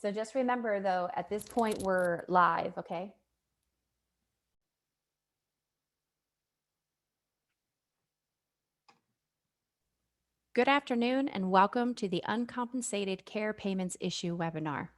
So just remember though, at this point, we're live, okay? Good afternoon and welcome to the Uncompensated Care Payments Issue webinar.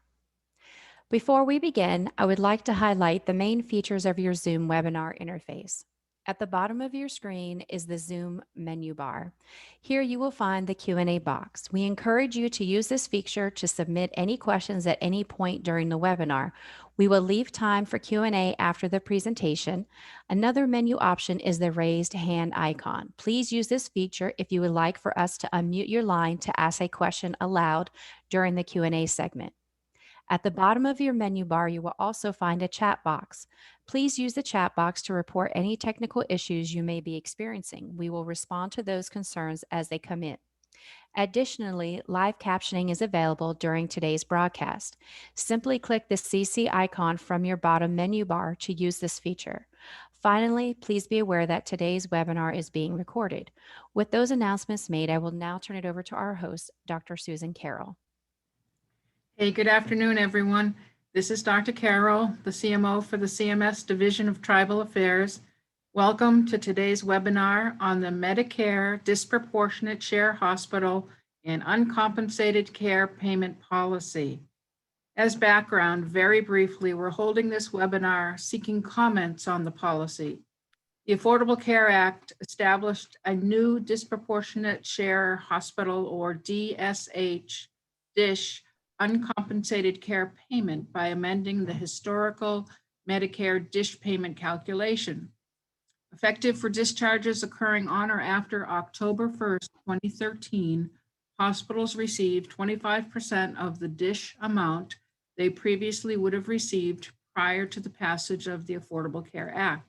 Before we begin, I would like to highlight the main features of your Zoom webinar interface. At the bottom of your screen is the Zoom menu bar. Here you will find the Q&A box. We encourage you to use this feature to submit any questions at any point during the webinar. We will leave time for Q&A after the presentation. Another menu option is the raised hand icon. Please use this feature if you would like for us to unmute your line to ask a question aloud during the Q&A segment. At the bottom of your menu bar, you will also find a chat box. Please use the chat box to report any technical issues you may be experiencing. We will respond to those concerns as they come in. Additionally, live captioning is available during today's broadcast. Simply click the CC icon from your bottom menu bar to use this feature. Finally, please be aware that today's webinar is being recorded. With those announcements made, I will now turn it over to our host, Dr. Susan Carroll. Hey, good afternoon, everyone. This is Dr. Carroll, the CMO for the CMS Division of Tribal Affairs. Welcome to today's webinar on the Medicare Disproportionate Share Hospital and Uncompensated Care Payment Policy. As background, very briefly, we're holding this webinar seeking comments on the policy. The Affordable Care Act established a new Disproportionate Share Hospital, or DSH, DISH, uncompensated care payment by amending the historical Medicare DSH payment calculation. Effective for discharges occurring on or after October 1st, 2013, hospitals received 25% of the DSH amount they previously would have received prior to the passage of the Affordable Care Act.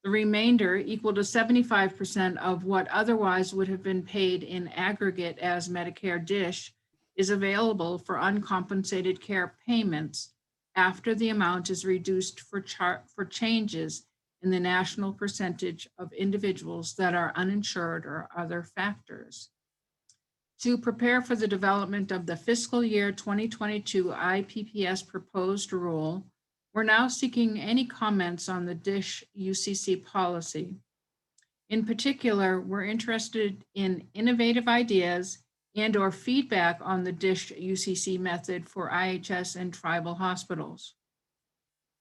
The remainder, equal to 75% of what otherwise would have been paid in aggregate as Medicare DSH, is available for uncompensated care payments after the amount is reduced for changes in the national percentage of individuals that are uninsured or other factors. To prepare for the development of the fiscal year 2022 IPPS proposed rule, we're now seeking any comments on the DSH UCC policy. In particular, we're interested in innovative ideas and/or feedback on the DSH UCC method for IHS and tribal hospitals.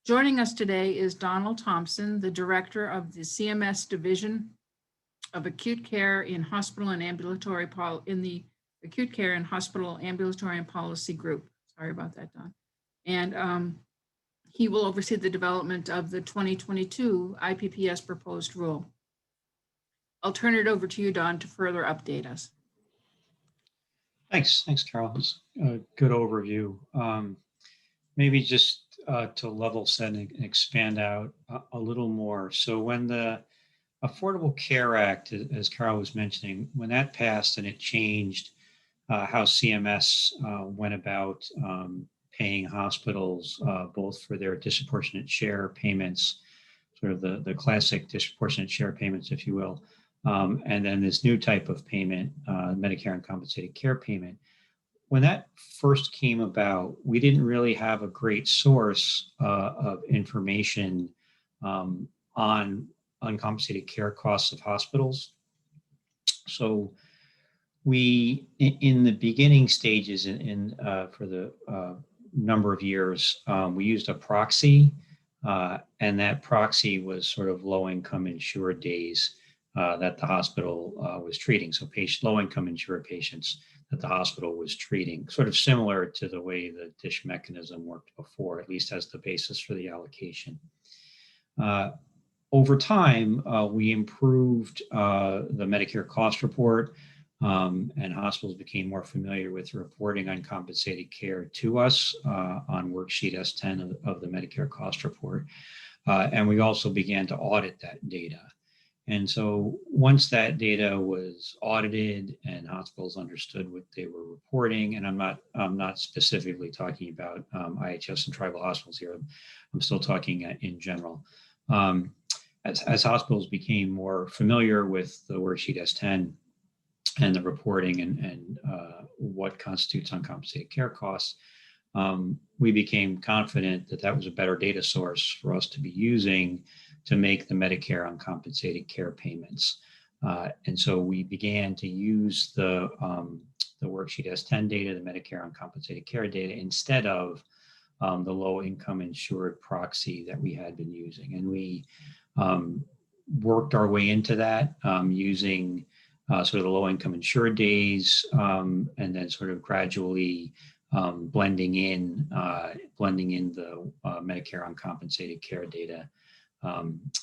Joining us today is Donald Thompson, the director of the CMS Division of Acute Care in Hospital and Ambulatory in the Acute Care and Hospital Ambulatory and Policy Group. Sorry about that, Don. And he will oversee the development of the 2022 IPPS proposed rule. I'll turn it over to you, Don, to further update us. Thanks, Carol. It's a good overview. Maybe just to level set and expand out a little more. So when the Affordable Care Act, as Carol was mentioning, when that passed and it changed how CMS went about paying hospitals both for their disproportionate share payments, sort of the classic disproportionate share payments, if you will, and then this new type of payment, Medicare Uncompensated Care Payment. When that first came about, we didn't really have a great source of information on uncompensated care costs of hospitals. So we, in the beginning stages for the number of years, we used a proxy, and that proxy was sort of low-income insured days that the hospital was treating. So low-income insured patients that the hospital was treating, sort of similar to the way the DSH mechanism worked before, at least as the basis for the allocation. Over time, we improved the Medicare cost report, and hospitals became more familiar with reporting uncompensated care to us on worksheet S10 of the Medicare cost report. And we also began to audit that data. And so once that data was audited and hospitals understood what they were reporting, and I'm not specifically talking about IHS and tribal hospitals here, I'm still talking in general. As hospitals became more familiar with the worksheet S10 and the reporting and what constitutes uncompensated care costs, we became confident that that was a better data source for us to be using to make the Medicare uncompensated care payments. And so we began to use the worksheet S10 data, the Medicare uncompensated care data, instead of the low income insured proxy that we had been using. And we worked our way into that using sort of the low income insured days, and then sort of gradually blending in the Medicare uncompensated care data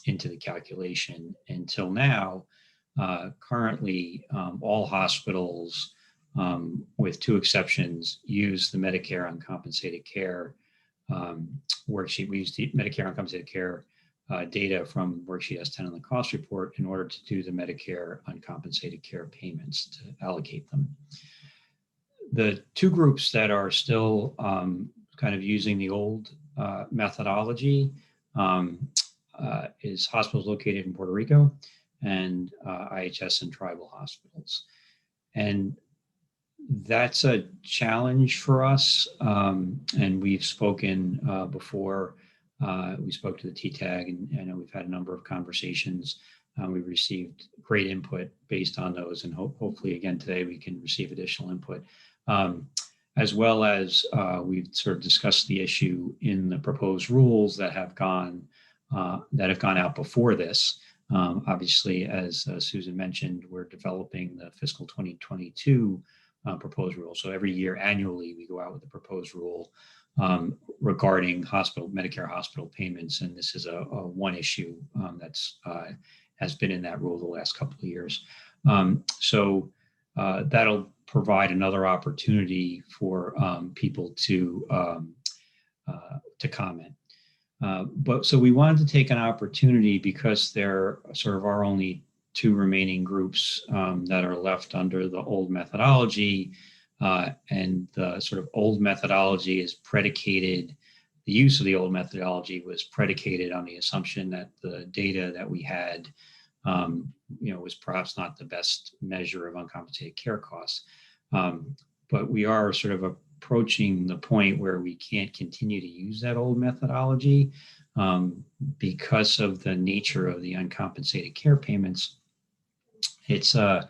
into the calculation until now. Currently, all hospitals, with two exceptions, use the Medicare uncompensated care worksheet. We use the Medicare uncompensated care data from worksheet S10 on the cost report in order to do the Medicare uncompensated care payments, to allocate them. The two groups that are still kind of using the old methodology is hospitals located in Puerto Rico and IHS and tribal hospitals. And that's a challenge for us. And we've spoken before. We spoke to the TTAG, and I know we've had a number of conversations. We've received great input based on those, and hopefully again today we can receive additional input. As well as we've sort of discussed the issue in the proposed rules that have gone out before this. Obviously, as Susan mentioned, we're developing the fiscal 2022 proposed rule. So every year annually, we go out with a proposed rule regarding Medicare hospital payments. And this is a one issue that's has been in that rule the last couple of years. So that'll provide another opportunity for people to comment. But so we wanted to take an opportunity, because there sort of are only two remaining groups that are left under the old methodology, and the sort of old methodology is predicated, the use of the old methodology was predicated on the assumption that the data that we had was perhaps not the best measure of uncompensated care costs. But we are sort of approaching the point where we can't continue to use that old methodology because of the nature of the uncompensated care payments. It's a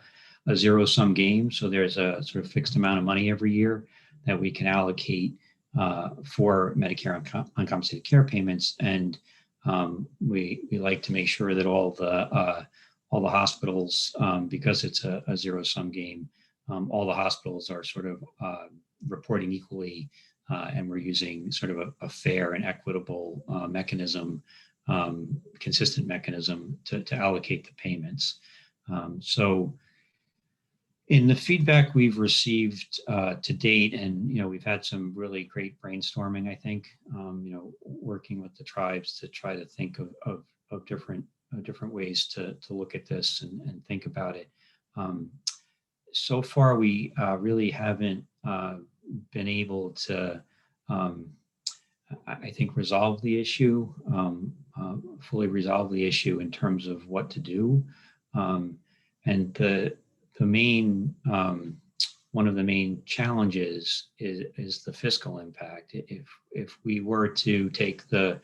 zero-sum game. So there's a sort of fixed amount of money every year that we can allocate for Medicare uncompensated care payments. And we like to make sure that all the hospitals, because it's a zero-sum game, all the hospitals are sort of reporting equally, and we're using sort of a fair and equitable mechanism, consistent mechanism to allocate the payments. So in the feedback we've received to date, and we've had some really great brainstorming, I think, working with the tribes to try to think of different ways to look at this and think about it. So far, we really haven't been able to, I think, resolve the issue, fully resolve the issue in terms of what to do. And the main, one of the main challenges is the fiscal impact. If we were to take the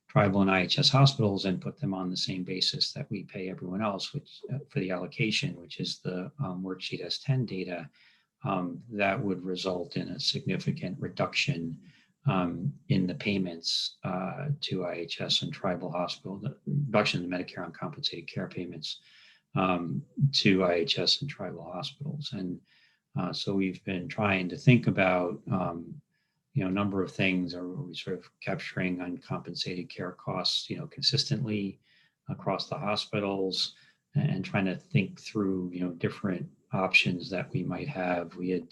tribal and IHS hospitals and put them on the same basis that we pay everyone else, which for the allocation, which is the worksheet S10 data, that would result in a significant reduction in the payments to IHS and tribal hospital, the reduction in the Medicare uncompensated care payments to IHS and tribal hospitals. And so we've been trying to think about a number of things. Are we sort of capturing uncompensated care costs, consistently across the hospitals, and trying to think through, different options that we might have. We had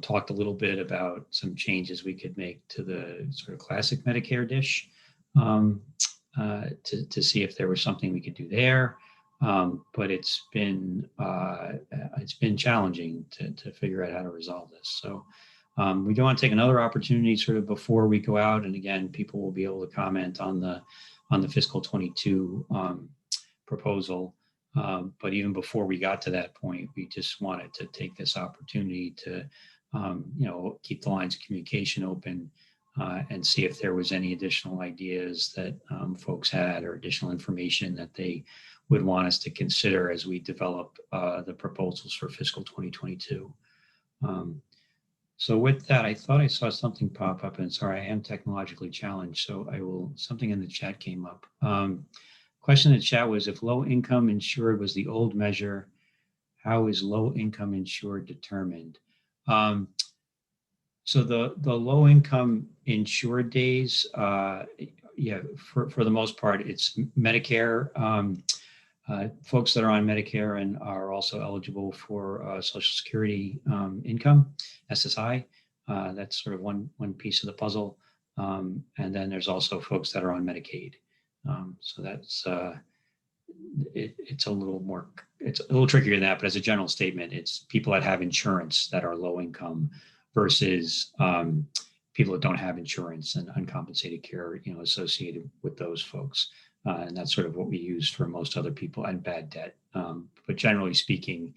talked a little bit about some changes we could make to the sort of classic Medicare dish to see if there was something we could do there. But it's been challenging to figure out how to resolve this. So we don't want to take another opportunity sort of before we go out. And again, people will be able to comment on the fiscal 22 proposal. But even before we got to that point, we just wanted to take this opportunity to keep the lines of communication open and see if there was any additional ideas that folks had or additional information that they would want us to consider as we develop the proposals for fiscal 2022. So with that, I thought I saw something pop up, and sorry, I am technologically challenged, so something in the chat came up. Question in the chat was, if low income insured was the old measure, how is low income insured determined? So the low income insured days, yeah, for the most part, it's Medicare. Folks that are on Medicare and are also eligible for Social Security income, SSI. That's sort of one piece of the puzzle. And then there's also folks that are on Medicaid. So that's it's a little trickier than that. But as a general statement, it's people that have insurance that are low income versus people that don't have insurance and uncompensated care, associated with those folks. And that's sort of what we use for most other people, and bad debt. But generally speaking,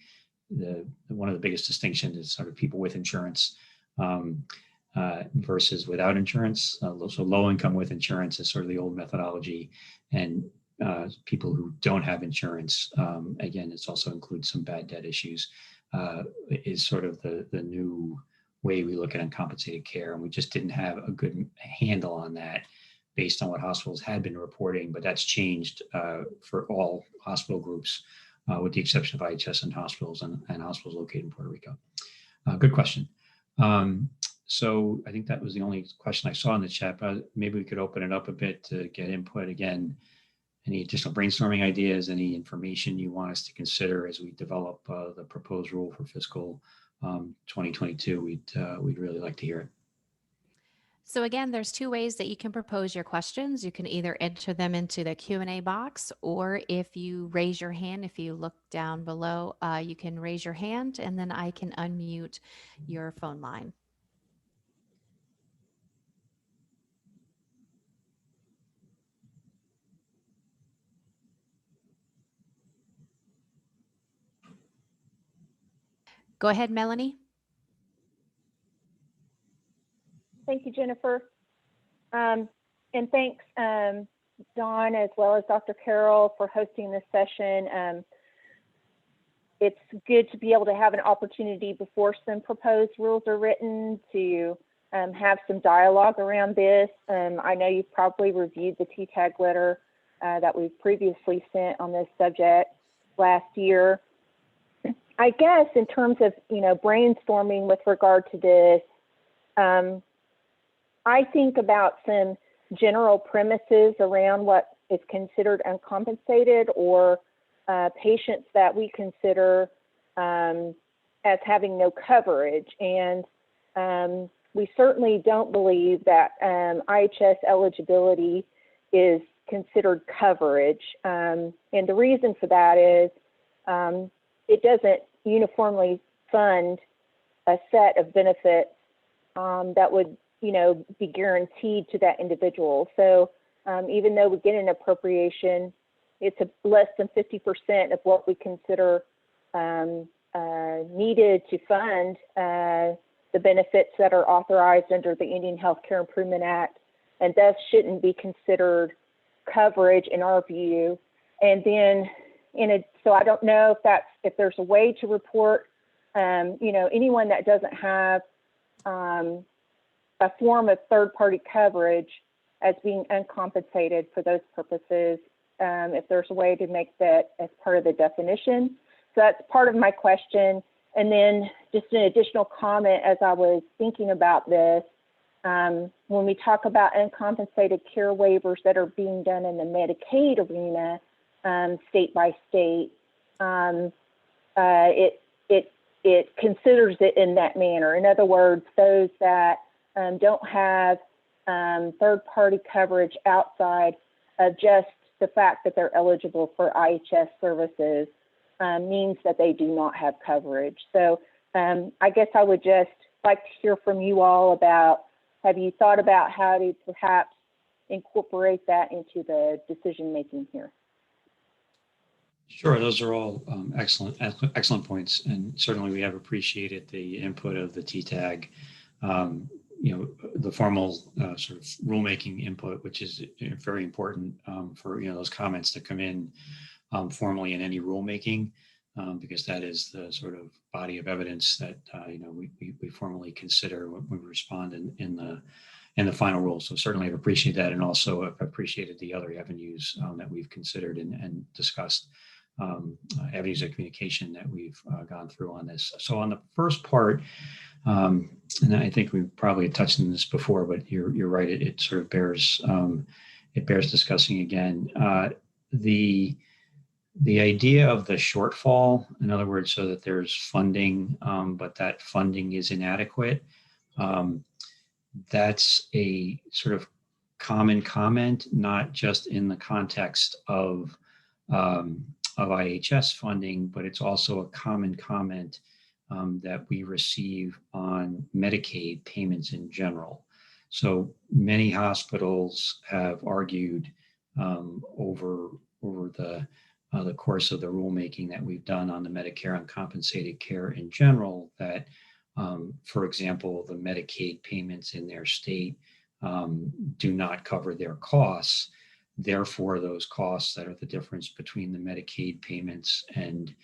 one of the biggest distinctions is sort of people with insurance versus without insurance. So low income with insurance is sort of the old methodology, and people who don't have insurance, again, it also includes some bad debt issues, is sort of the new way we look at uncompensated care. And we just didn't have a good handle on that based on what hospitals had been reporting, but that's changed for all hospital groups, with the exception of IHS and hospitals and hospitals located in Puerto Rico. Good question. So I think that was the only question I saw in the chat, but maybe we could open it up a bit to get input. Again, any additional brainstorming ideas, any information you want us to consider as we develop the proposed rule for fiscal 2022, we'd really like to hear it. So again, there's two ways that you can propose your questions. You can either enter them into the Q&A box, or if you raise your hand, if you look down below, you can raise your hand and then I can unmute your phone line. Go ahead, Melanie. Thank you, Jennifer. And thanks, Dawn, as well as Dr. Carroll, for hosting this session. It's good to be able to have an opportunity before some proposed rules are written to have some dialogue around this. I know you've probably reviewed the TTAG letter that we've previously sent on this subject last year. I guess in terms of, brainstorming with regard to this, I think about some general premises around what is considered uncompensated, or patients that we consider as having no coverage. And we certainly don't believe that IHS eligibility is considered coverage. And the reason for that is it doesn't uniformly fund a set of benefits that would be guaranteed to that individual. So even though we get an appropriation, it's less than 50% of what we consider needed to fund the benefits that are authorized under the Indian Health Care Improvement Act, and thus shouldn't be considered coverage in our view. And then so I don't know if there's a way to report anyone that doesn't have a form of third-party coverage as being uncompensated for those purposes, if there's a way to make that as part of the definition. So that's part of my question. And then just an additional comment as I was thinking about this, when we talk about uncompensated care waivers that are being done in the Medicaid arena, state by state, it considers it in that manner. In other words, those that don't have third-party coverage outside of just the fact that they're eligible for IHS services means that they do not have coverage. So I guess I would just like to hear from you all about, have you thought about how to perhaps incorporate that into the decision-making here? Sure, those are all excellent points, and certainly we have appreciated the input of the TTAG, the formal sort of rulemaking input, which is very important for those comments to come in formally in any rulemaking, because that is the sort of body of evidence that we formally consider when we respond in the final rule. So certainly I've appreciated that, and also I've appreciated the other avenues that we've considered and discussed. Avenues of communication that we've gone through on this. So on the first part, and I think we probably touched on this before, but you're right. It sort of bears discussing again. The idea of the shortfall, in other words, so that there's funding, but that funding is inadequate. That's a sort of common comment, not just in the context of IHS funding, but it's also a common comment that we receive on Medicaid payments in general. So many hospitals have argued over the course of the rulemaking that we've done on the Medicare uncompensated care in general that, for example, the Medicaid payments in their state do not cover their costs. Therefore, those costs that are the difference between the Medicaid payments and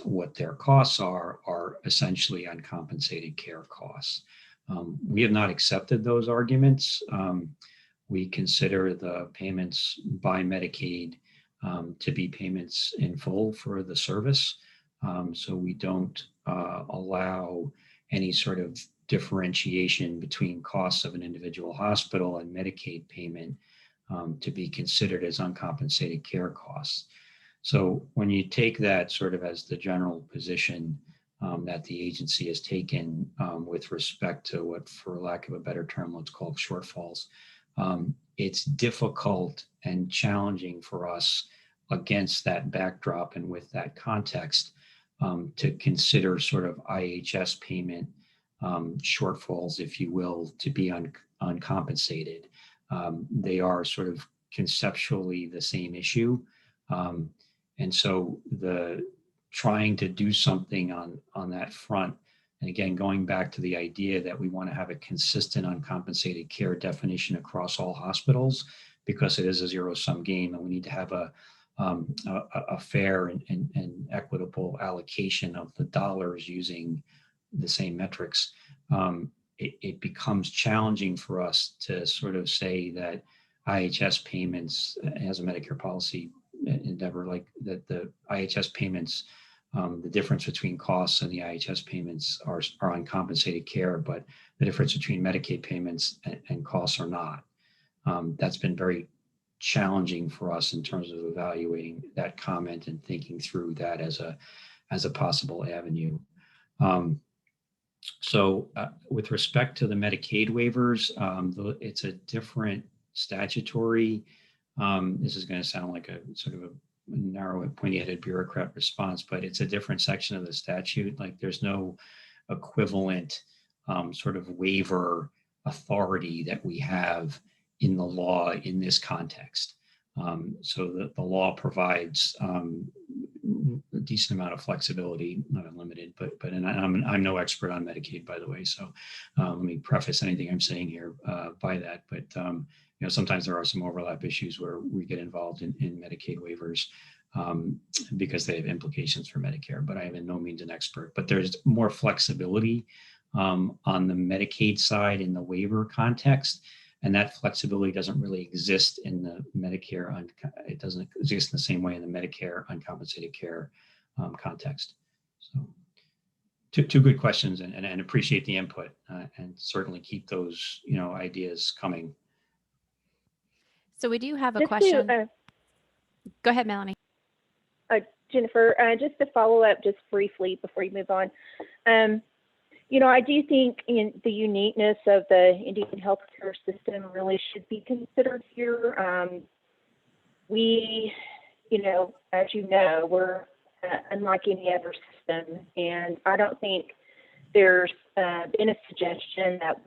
what their costs are essentially uncompensated care costs. We have not accepted those arguments. We consider the payments by Medicaid to be payments in full for the service. So we don't allow any sort of differentiation between costs of an individual hospital and Medicaid payment to be considered as uncompensated care costs. So when you take that sort of as the general position that the agency has taken with respect to what, for lack of a better term, let's call shortfalls, it's difficult and challenging for us against that backdrop and with that context to consider sort of IHS payment shortfalls, if you will, to be uncompensated. They are sort of conceptually the same issue. And so the trying to do something on that front, and again, going back to the idea that we want to have a consistent uncompensated care definition across all hospitals, because it is a zero-sum game, and we need to have a fair and equitable allocation of the dollars using the same metrics. It becomes challenging for us to sort of say that IHS payments as a Medicare policy endeavor, like that the IHS payments, the difference between costs and the IHS payments are uncompensated care, but the difference between Medicaid payments and costs are not. That's been very challenging for us in terms of evaluating that comment and thinking through that as a possible avenue. So with respect to the Medicaid waivers, it's a different statutory, this is going to sound like a sort of a narrow, pointy-headed bureaucrat response, but it's a different section of the statute. Like there's no equivalent sort of waiver authority that we have in the law in this context. So the law provides a decent amount of flexibility, not unlimited, and I'm no expert on Medicaid, by the way. So let me preface anything I'm saying here by that. But sometimes there are some overlap issues where we get involved in Medicaid waivers because they have implications for Medicare. But I am in no means an expert. But there's more flexibility on the Medicaid side in the waiver context. And that flexibility doesn't really exist in the Medicare. It doesn't exist in the same way in the Medicare uncompensated care context. So two good questions, and appreciate the input and certainly keep those ideas coming. So we do have a Just question. to, Go ahead, Melanie. Jennifer, just to follow up just briefly before you move on. I do think in the uniqueness of the Indian healthcare system really should be considered here. We, as you know, we're unlike any other system, and I don't think there's been a suggestion that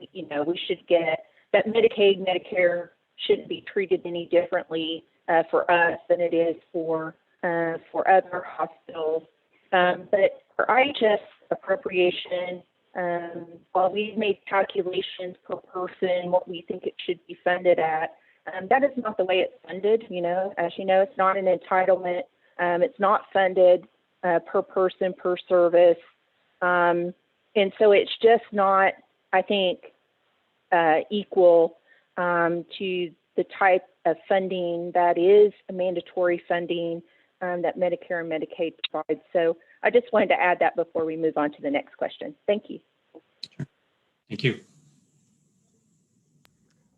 we should get that Medicaid, Medicare shouldn't be treated any differently for us than it is for for other hospitals. But for IHS appropriation, while we've made calculations per person, what we think it should be funded at, that is not the way it's funded. As you know, it's not an entitlement. It's not funded per person, per service. And so it's just not, I think, equal to the type of funding that is a mandatory funding that Medicare and Medicaid provides. So I just wanted to add that before we move on to the next question. Thank you. Thank you.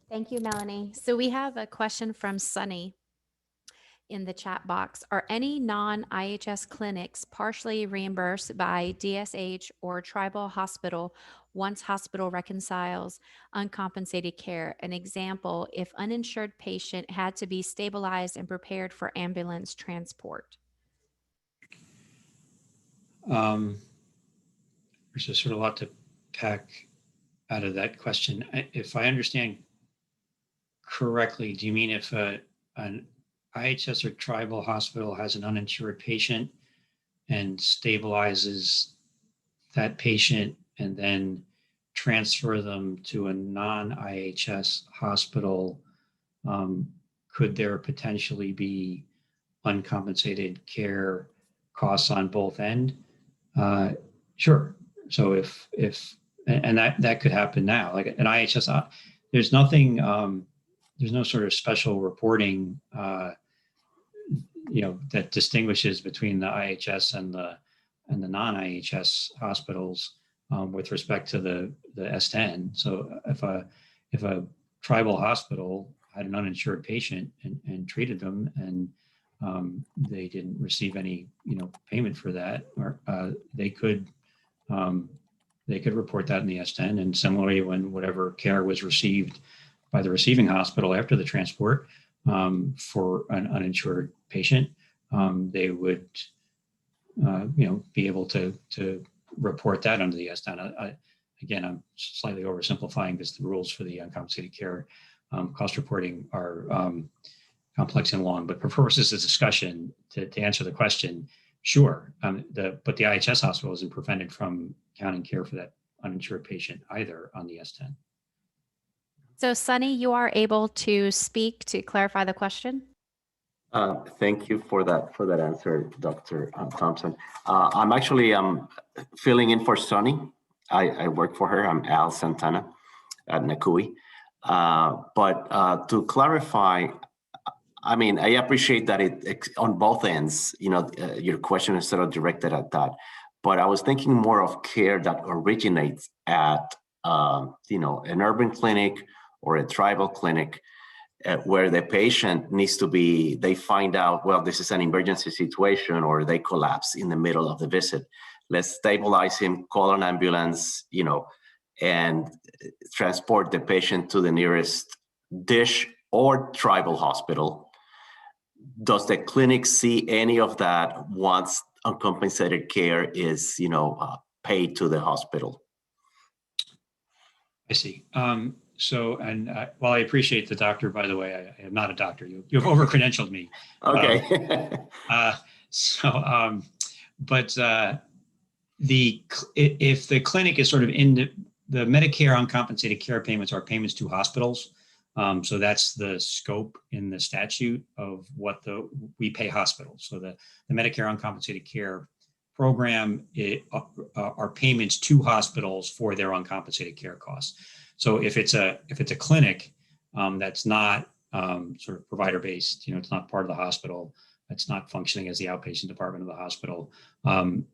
Thank you, Melanie. So we have a question from Sunny in the chat box. Are any non-IHS clinics partially reimbursed by DSH or tribal hospital once hospital reconciles uncompensated care? An example, if uninsured patient had to be stabilized and prepared for ambulance transport. There's just sort of a lot to pack out of that question. If I understand correctly, do you mean if an IHS or tribal hospital has an uninsured patient and stabilizes that patient and then transfer them to a non-IHS hospital, could there potentially be uncompensated care costs on both ends? Sure. So if that could happen now, like an IHS, there's nothing, there's no sort of special reporting, that distinguishes between the IHS and the non-IHS hospitals with respect to the S10. So if a tribal hospital had an uninsured patient and treated them and they didn't receive any payment for that, or they could report that in the S10. And similarly, when whatever care was received by the receiving hospital after the transport for an uninsured patient, they would be able to report that under the S10. Again, I'm slightly oversimplifying because the rules for the uncompensated care cost reporting are complex and long, but for purposes of discussion, to answer the question, sure. But the IHS hospital isn't prevented from counting care for that uninsured patient either on the S10. So Sunny, you are able to speak to clarify the question? Thank you for that answer, Dr. Thompson. I'm actually filling in for Sunny. I work for her. I'm Al Santana at NACUI. But to clarify, I mean, I appreciate that it on both ends, your question is sort of directed at that. But I was thinking more of care that originates at, an urban clinic or a tribal clinic where the patient needs to be, they find out, well, this is an emergency situation, or they collapse in the middle of the visit. Let's stabilize him, call an ambulance, and transport the patient to the nearest DSH or tribal hospital. Does the clinic see any of that once uncompensated care is, paid to the hospital? I see. While I appreciate the doctor, by the way, I am not a doctor. You've over-credentialed me. Okay. If the clinic is sort of in the Medicare uncompensated care payments are payments to hospitals. So that's the scope in the statute of what we pay hospitals. So the Medicare uncompensated care program are payments to hospitals for their uncompensated care costs. So if it's a clinic that's not sort of provider based, it's not part of the hospital, it's not functioning as the outpatient department of the hospital,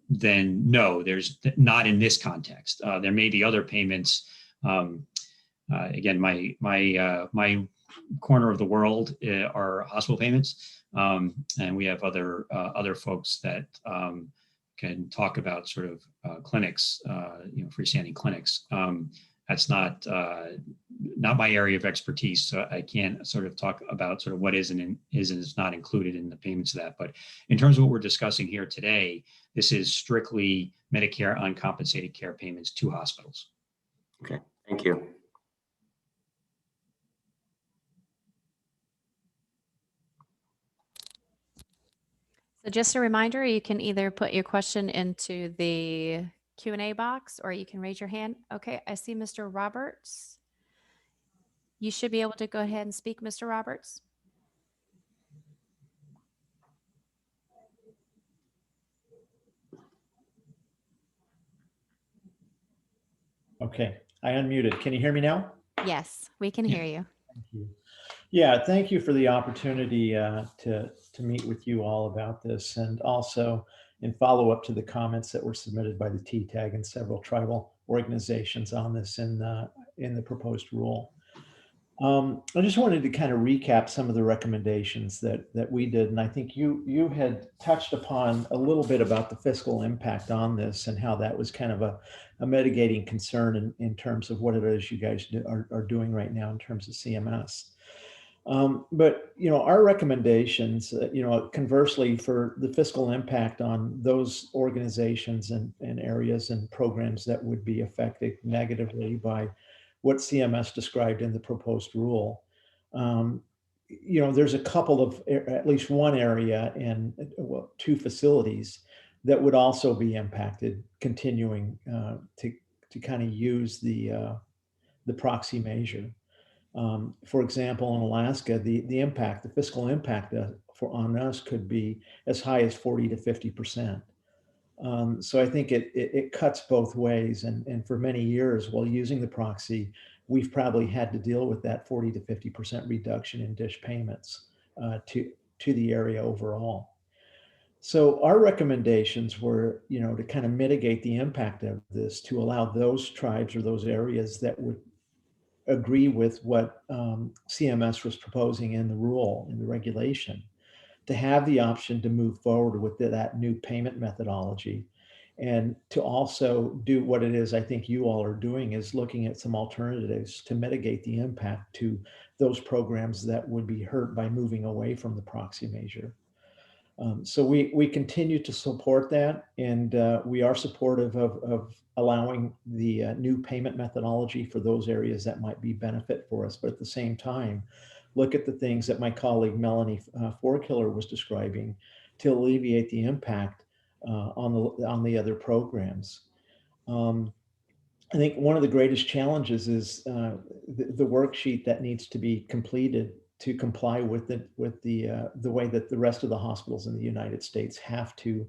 then no, there's not in this context. There may be other payments. Again, my corner of the world are hospital payments, and we have other folks that can talk about sort of clinics, freestanding clinics. That's not my area of expertise, so I can't sort of talk about sort of what is and is not included in the payments of that. But in terms of what we're discussing here today, this is strictly Medicare uncompensated care payments to hospitals. Okay, thank you. So just a reminder, you can either put your question into the Q&A box or you can raise your hand. Okay, I see Mr. Roberts. You should be able to go ahead and speak, Mr. Roberts. Okay, I unmuted. Can you hear me now? Yes, we can hear you. Thank you. Yeah, thank you for the opportunity to meet with you all about this, and also in follow up to the comments that were submitted by the TTAG and several tribal organizations on this in the proposed rule. I just wanted to kind of recap some of the recommendations that we did, and I think you had touched upon a little bit about the fiscal impact on this and how that was kind of a mitigating concern in terms of what it is you guys are doing right now in terms of CMS. But our recommendations, conversely, for the fiscal impact on those organizations and areas and programs that would be affected negatively by what CMS described in the proposed rule. There's a couple of, at least one area and two facilities that would also be impacted, continuing to kind of use the proxy measure. For example, in Alaska, the fiscal impact on us could be as high as 40 to 50%. So I think it cuts both ways. And for many years, while using the proxy, we've probably had to deal with that 40 to 50% reduction in DSH payments to the area overall. So our recommendations were, to kind of mitigate the impact of this, to allow those tribes or those areas that would agree with what CMS was proposing in the rule, in the regulation, to have the option to move forward with that new payment methodology, and to also do what it is I think you all are doing, is looking at some alternatives to mitigate the impact to those programs that would be hurt by moving away from the proxy measure. So we continue to support that, and we are supportive of allowing the new payment methodology for those areas that might be benefit for us. But at the same time, look at the things that my colleague Melanie Forkiller was describing to alleviate the impact on the other programs. I think one of the greatest challenges is the worksheet that needs to be completed to comply with the way that the rest of the hospitals in the United States have to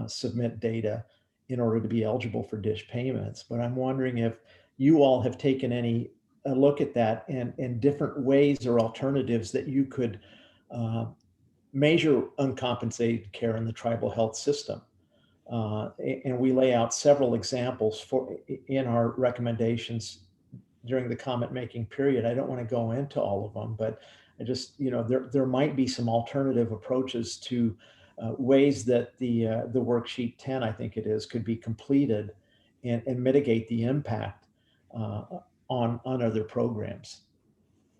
submit data in order to be eligible for DSH payments. But I'm wondering if you all have taken a look at that and different ways or alternatives that you could measure uncompensated care in the tribal health system. And we lay out several examples in our recommendations during the comment making period. I don't want to go into all of them, but I just, there might be some alternative approaches to ways that the worksheet 10, I think it is, could be completed and mitigate the impact on other programs.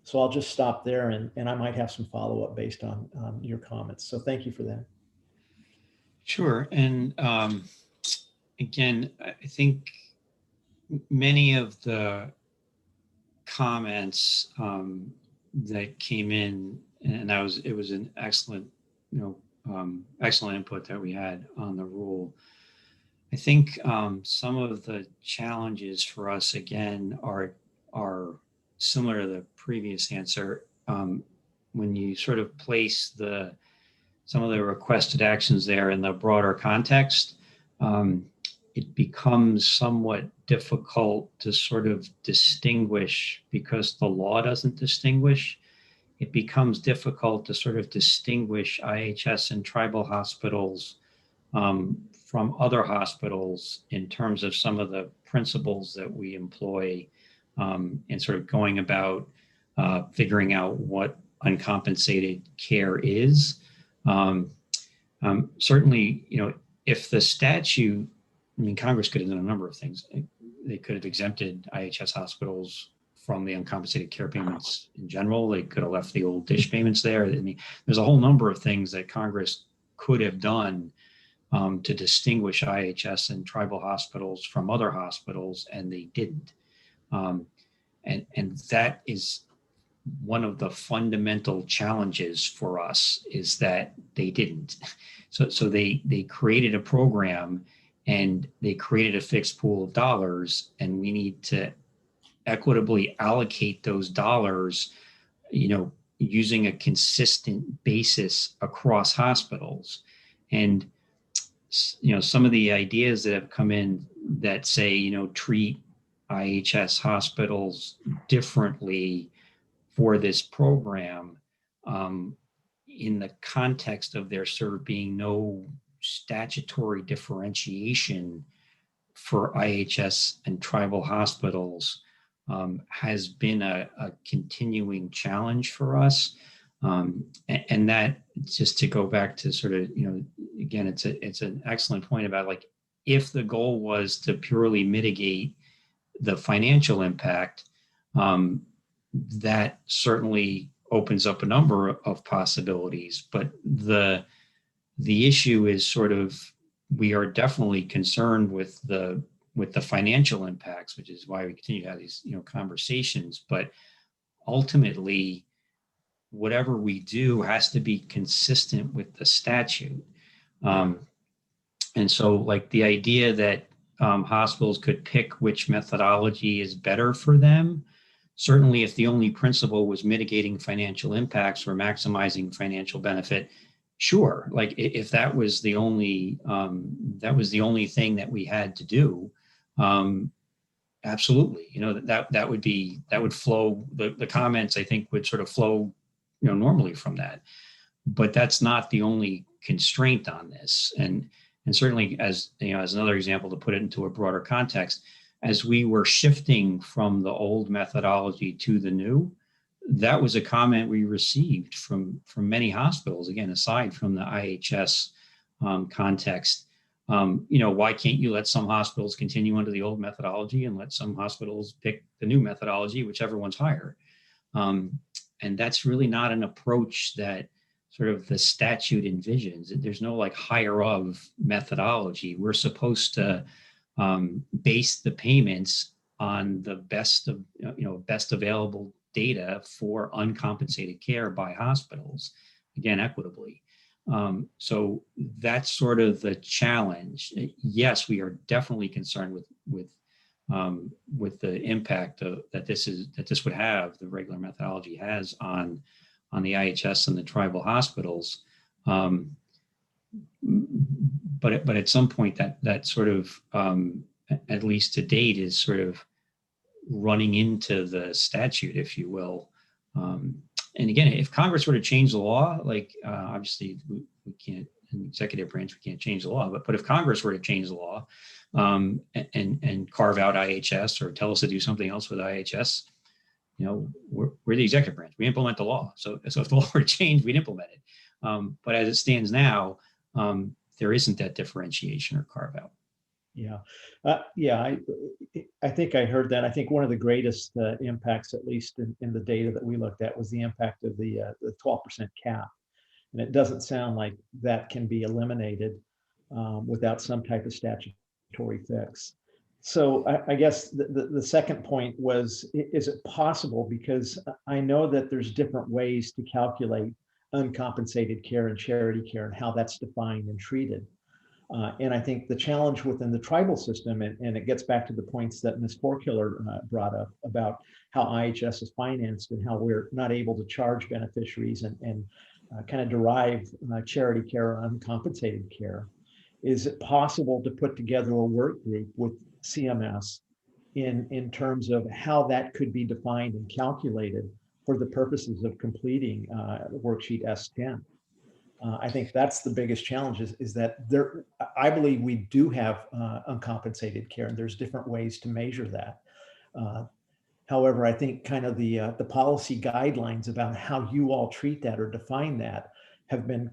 So I'll just stop there, and I might have some follow-up based on your comments. So thank you for that. Sure. And again, I think many of the comments that came in, and it was an excellent, excellent input that we had on the rule. I think some of the challenges for us, again, are similar to the previous answer. When you sort of place some of the requested actions there in the broader context, it becomes somewhat difficult to sort of distinguish, because the law doesn't distinguish. It becomes difficult to sort of distinguish IHS and tribal hospitals from other hospitals in terms of some of the principles that we employ in sort of going about figuring out what uncompensated care is. Certainly, if the statute, Congress could have done a number of things. They could have exempted IHS hospitals from the uncompensated care payments in general. They could have left the old DSH payments there. There's a whole number of things that Congress could have done to distinguish IHS and tribal hospitals from other hospitals, and they didn't. And that is one of the fundamental challenges for us is that they didn't. So they created a program and they created a fixed pool of dollars, and we need to equitably allocate those dollars, using a consistent basis across hospitals. And some of the ideas that have come in that say, treat IHS hospitals differently for this program, in the context of there sort of being no statutory differentiation for IHS and tribal hospitals, has been a continuing challenge for us. And that, just to go back to sort of, again, it's an excellent point about, like, if the goal was to purely mitigate the financial impact, that certainly opens up a number of possibilities. But the issue is sort of, we are definitely concerned with the financial impacts, which is why we continue to have these conversations. But ultimately, whatever we do has to be consistent with the statute. And so, like, the idea that hospitals could pick which methodology is better for them, certainly if the only principle was mitigating financial impacts or maximizing financial benefit, sure. Like, if that was the only thing that we had to do, absolutely. That would flow. The comments, I think, would sort of flow, normally from that. But that's not the only constraint on this. And certainly, as another example, to put it into a broader context, as we were shifting from the old methodology to the new, that was a comment we received from many hospitals, again, aside from the IHS context. Why can't you let some hospitals continue under the old methodology and let some hospitals pick the new methodology, whichever one's higher? And that's really not an approach that sort of the statute envisions. There's no like higher of methodology. We're supposed to base the payments on the best available data for uncompensated care by hospitals, again, equitably. So that's sort of the challenge. Yes, we are definitely concerned with the impact that this would have, the regular methodology has on the IHS and the tribal hospitals. But at some point that sort of, at least to date, is sort of running into the statute, if you will. And again, if Congress were to change the law, like obviously we can't, in the executive branch, we can't change the law, but if Congress were to change the law and carve out IHS or tell us to do something else with IHS, we're the executive branch. We implement the law. So if the law were to change, we'd implement it. But as it stands now, there isn't that differentiation or carve out. Yeah. I think I heard that. I think one of the greatest impacts, at least in the data that we looked at, was the impact of the 12% cap. And it doesn't sound like that can be eliminated without some type of statutory fix. So I guess the second point was, is it possible? Because I know that there's different ways to calculate uncompensated care and charity care and how that's defined and treated. And I think the challenge within the tribal system, and it gets back to the points that Ms. Forkiller brought up about how IHS is financed and how we're not able to charge beneficiaries and kind of derive charity care or uncompensated care. Is it possible to put together a work group with CMS in terms of how that could be defined and calculated for the purposes of completing worksheet S10? I think that's the biggest challenge is that I believe we do have uncompensated care, and there's different ways to measure that. However, I think kind of the policy guidelines about how you all treat that or define that have been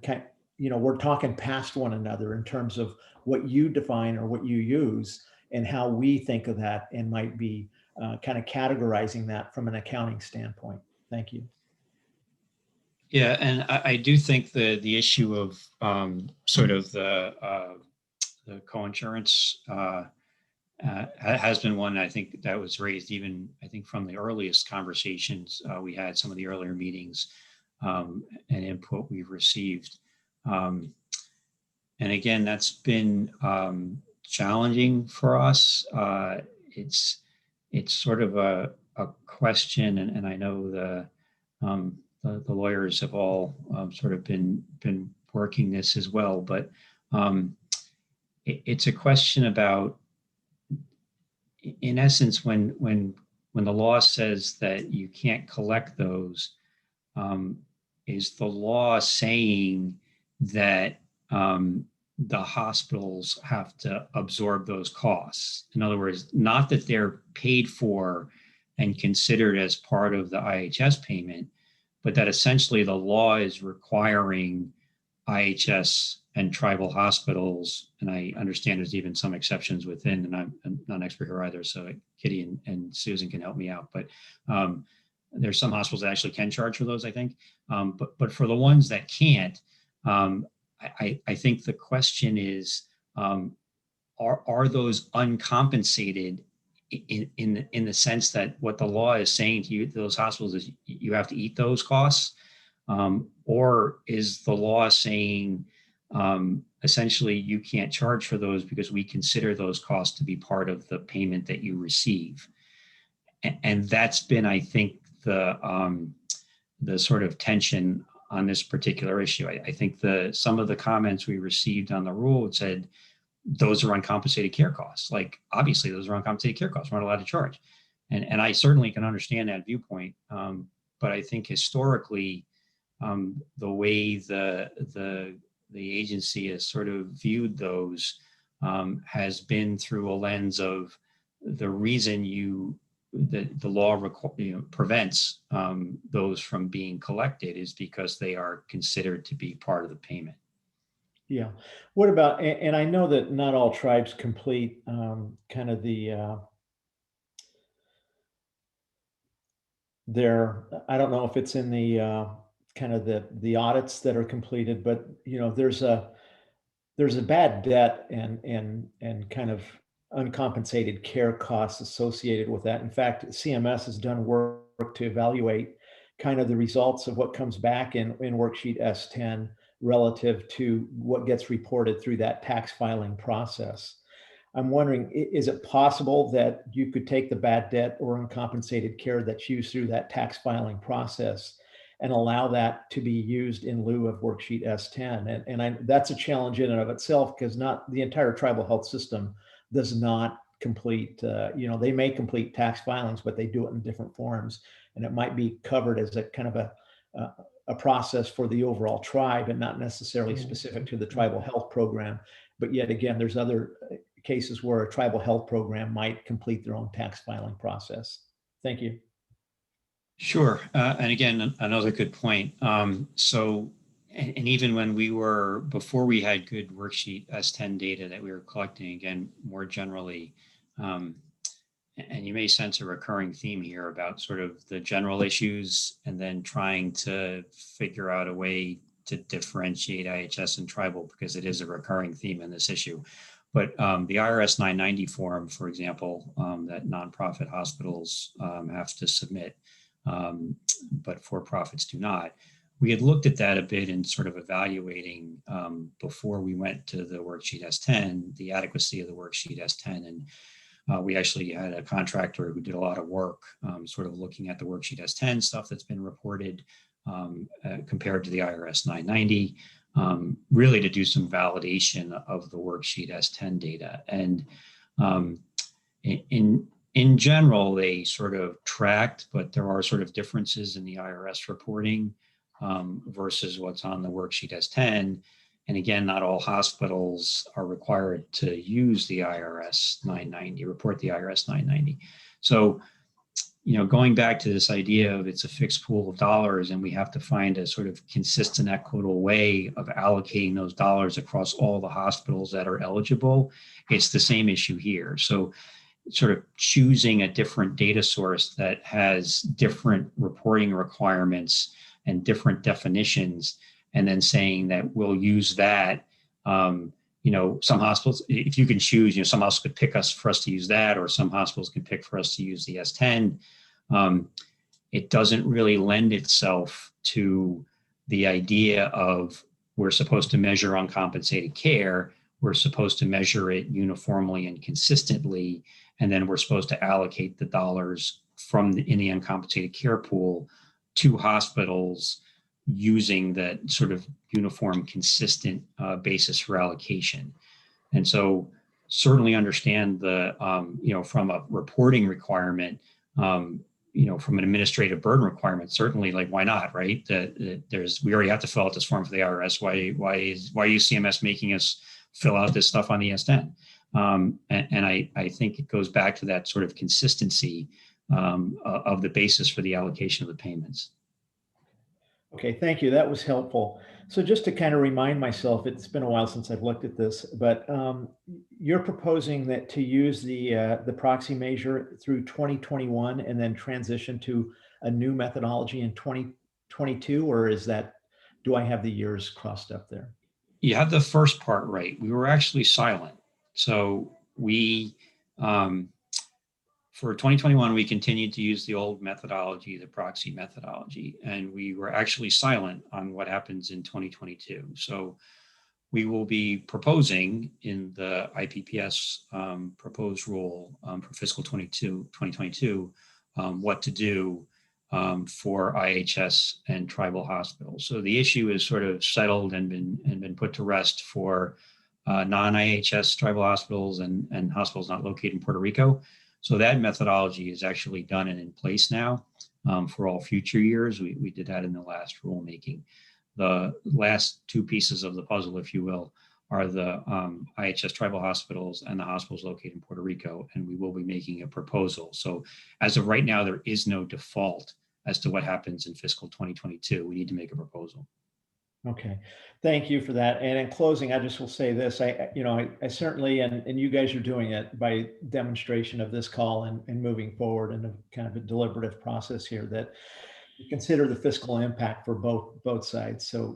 we're talking past one another in terms of what you define or what you use and how we think of that and might be kind of categorizing that from an accounting standpoint. Thank you. Yeah, and I do think the issue of sort of the coinsurance has been one I think that was raised even, I think, from the earliest conversations we had, some of the earlier meetings and input we've received. And again, that's been challenging for us. It's sort of a question, and I know the lawyers have all sort of been working this as well, but it's a question about, in essence, when the law says that you can't collect those, is the law saying that the hospitals have to absorb those costs? In other words, not that they're paid for and considered as part of the IHS payment, but that essentially the law is requiring IHS and tribal hospitals, and I understand there's even some exceptions within, and I'm not an expert here either, so Kitty and Susan can help me out, but there's some hospitals that actually can charge for those, I think. But for the ones that can't, I think the question is, are those uncompensated in the sense that what the law is saying to you, those hospitals, is you have to eat those costs? Or is the law saying essentially you can't charge for those because we consider those costs to be part of the payment that you receive? And that's been, I think, the sort of tension on this particular issue. I think some of the comments we received on the rule said those are uncompensated care costs. Like, obviously those are uncompensated care costs. We're not allowed to charge. And I certainly can understand that viewpoint. But I think historically, the way the agency has sort of viewed those has been through a lens of the reason the law prevents those from being collected is because they are considered to be part of the payment. Yeah. What about, and I know that not all tribes complete kind of I don't know if it's in the kind of the audits that are completed, but there's a bad debt and kind of uncompensated care costs associated with that. In fact, CMS has done work to evaluate kind of the results of what comes back in worksheet S10 relative to what gets reported through that tax filing process. I'm wondering, is it possible that you could take the bad debt or uncompensated care that's used through that tax filing process and allow that to be used in lieu of worksheet S10? And that's a challenge in and of itself, because not the entire tribal health system does not complete, they may complete tax filings, but they do it in different forms. And it might be covered as a kind of a process for the overall tribe and not necessarily specific to the tribal health program. But yet again, there's other cases where a tribal health program might complete their own tax filing process. Thank you. Sure. And again, another good point. So, and even when before we had good worksheet S10 data that we were collecting, again, more generally, and you may sense a recurring theme here about sort of the general issues and then trying to figure out a way to differentiate IHS and tribal, because it is a recurring theme in this issue. But the IRS 990 form, for example, that nonprofit hospitals have to submit, but for-profits do not. We had looked at that a bit and sort of evaluating before we went to the worksheet S10, the adequacy of the worksheet S10. And we actually had a contractor who did a lot of work sort of looking at the worksheet S10 stuff that's been reported compared to the IRS 990, really to do some validation of the worksheet S10 data. And in general, they sort of tracked, but there are sort of differences in the IRS reporting versus what's on the worksheet S10. And again, not all hospitals are required to use the IRS 990, report the IRS 990. So, going back to this idea of it's a fixed pool of dollars and we have to find a sort of consistent, equitable way of allocating those dollars across all the hospitals that are eligible, it's the same issue here. So sort of choosing a different data source that has different reporting requirements and different definitions, and then saying that we'll use that, some hospitals, if you can choose, some hospitals could pick us for us to use that, or some hospitals can pick for us to use the S10. It doesn't really lend itself to the idea of we're supposed to measure uncompensated care. We're supposed to measure it uniformly and consistently, and then we're supposed to allocate the dollars in the uncompensated care pool to hospitals using that sort of uniform, consistent basis for allocation. And so certainly understand the, from a reporting requirement, from an administrative burden requirement, certainly, like, why not, right? We already have to fill out this form for the IRS. Why are you CMS making us fill out this stuff on the S10? And I think it goes back to that sort of consistency of the basis for the allocation of the payments. Okay, thank you. That was helpful. So just to kind of remind myself, it's been a while since I've looked at this, but you're proposing that to use the proxy measure through 2021 and then transition to a new methodology in 2022, or do I have the years crossed up there? You have the first part right. We were actually silent. So for 2021, we continued to use the old methodology, the proxy methodology, and we were actually silent on what happens in 2022. So we will be proposing in the IPPS proposed rule for fiscal 2022 what to do for IHS and tribal hospitals. So the issue is sort of settled and been put to rest for non-IHS tribal hospitals and hospitals not located in Puerto Rico. So that methodology is actually done and in place now for all future years. We did that in the last rulemaking. The last two pieces of the puzzle, if you will, are the IHS tribal hospitals and the hospitals located in Puerto Rico, and we will be making a proposal. So as of right now, there is no default as to what happens in fiscal 2022. We need to make a proposal. Okay, thank you for that. And in closing, I just will say this: I certainly, and you guys are doing it by demonstration of this call and moving forward in a kind of a deliberative process here, that you consider the fiscal impact for both sides. So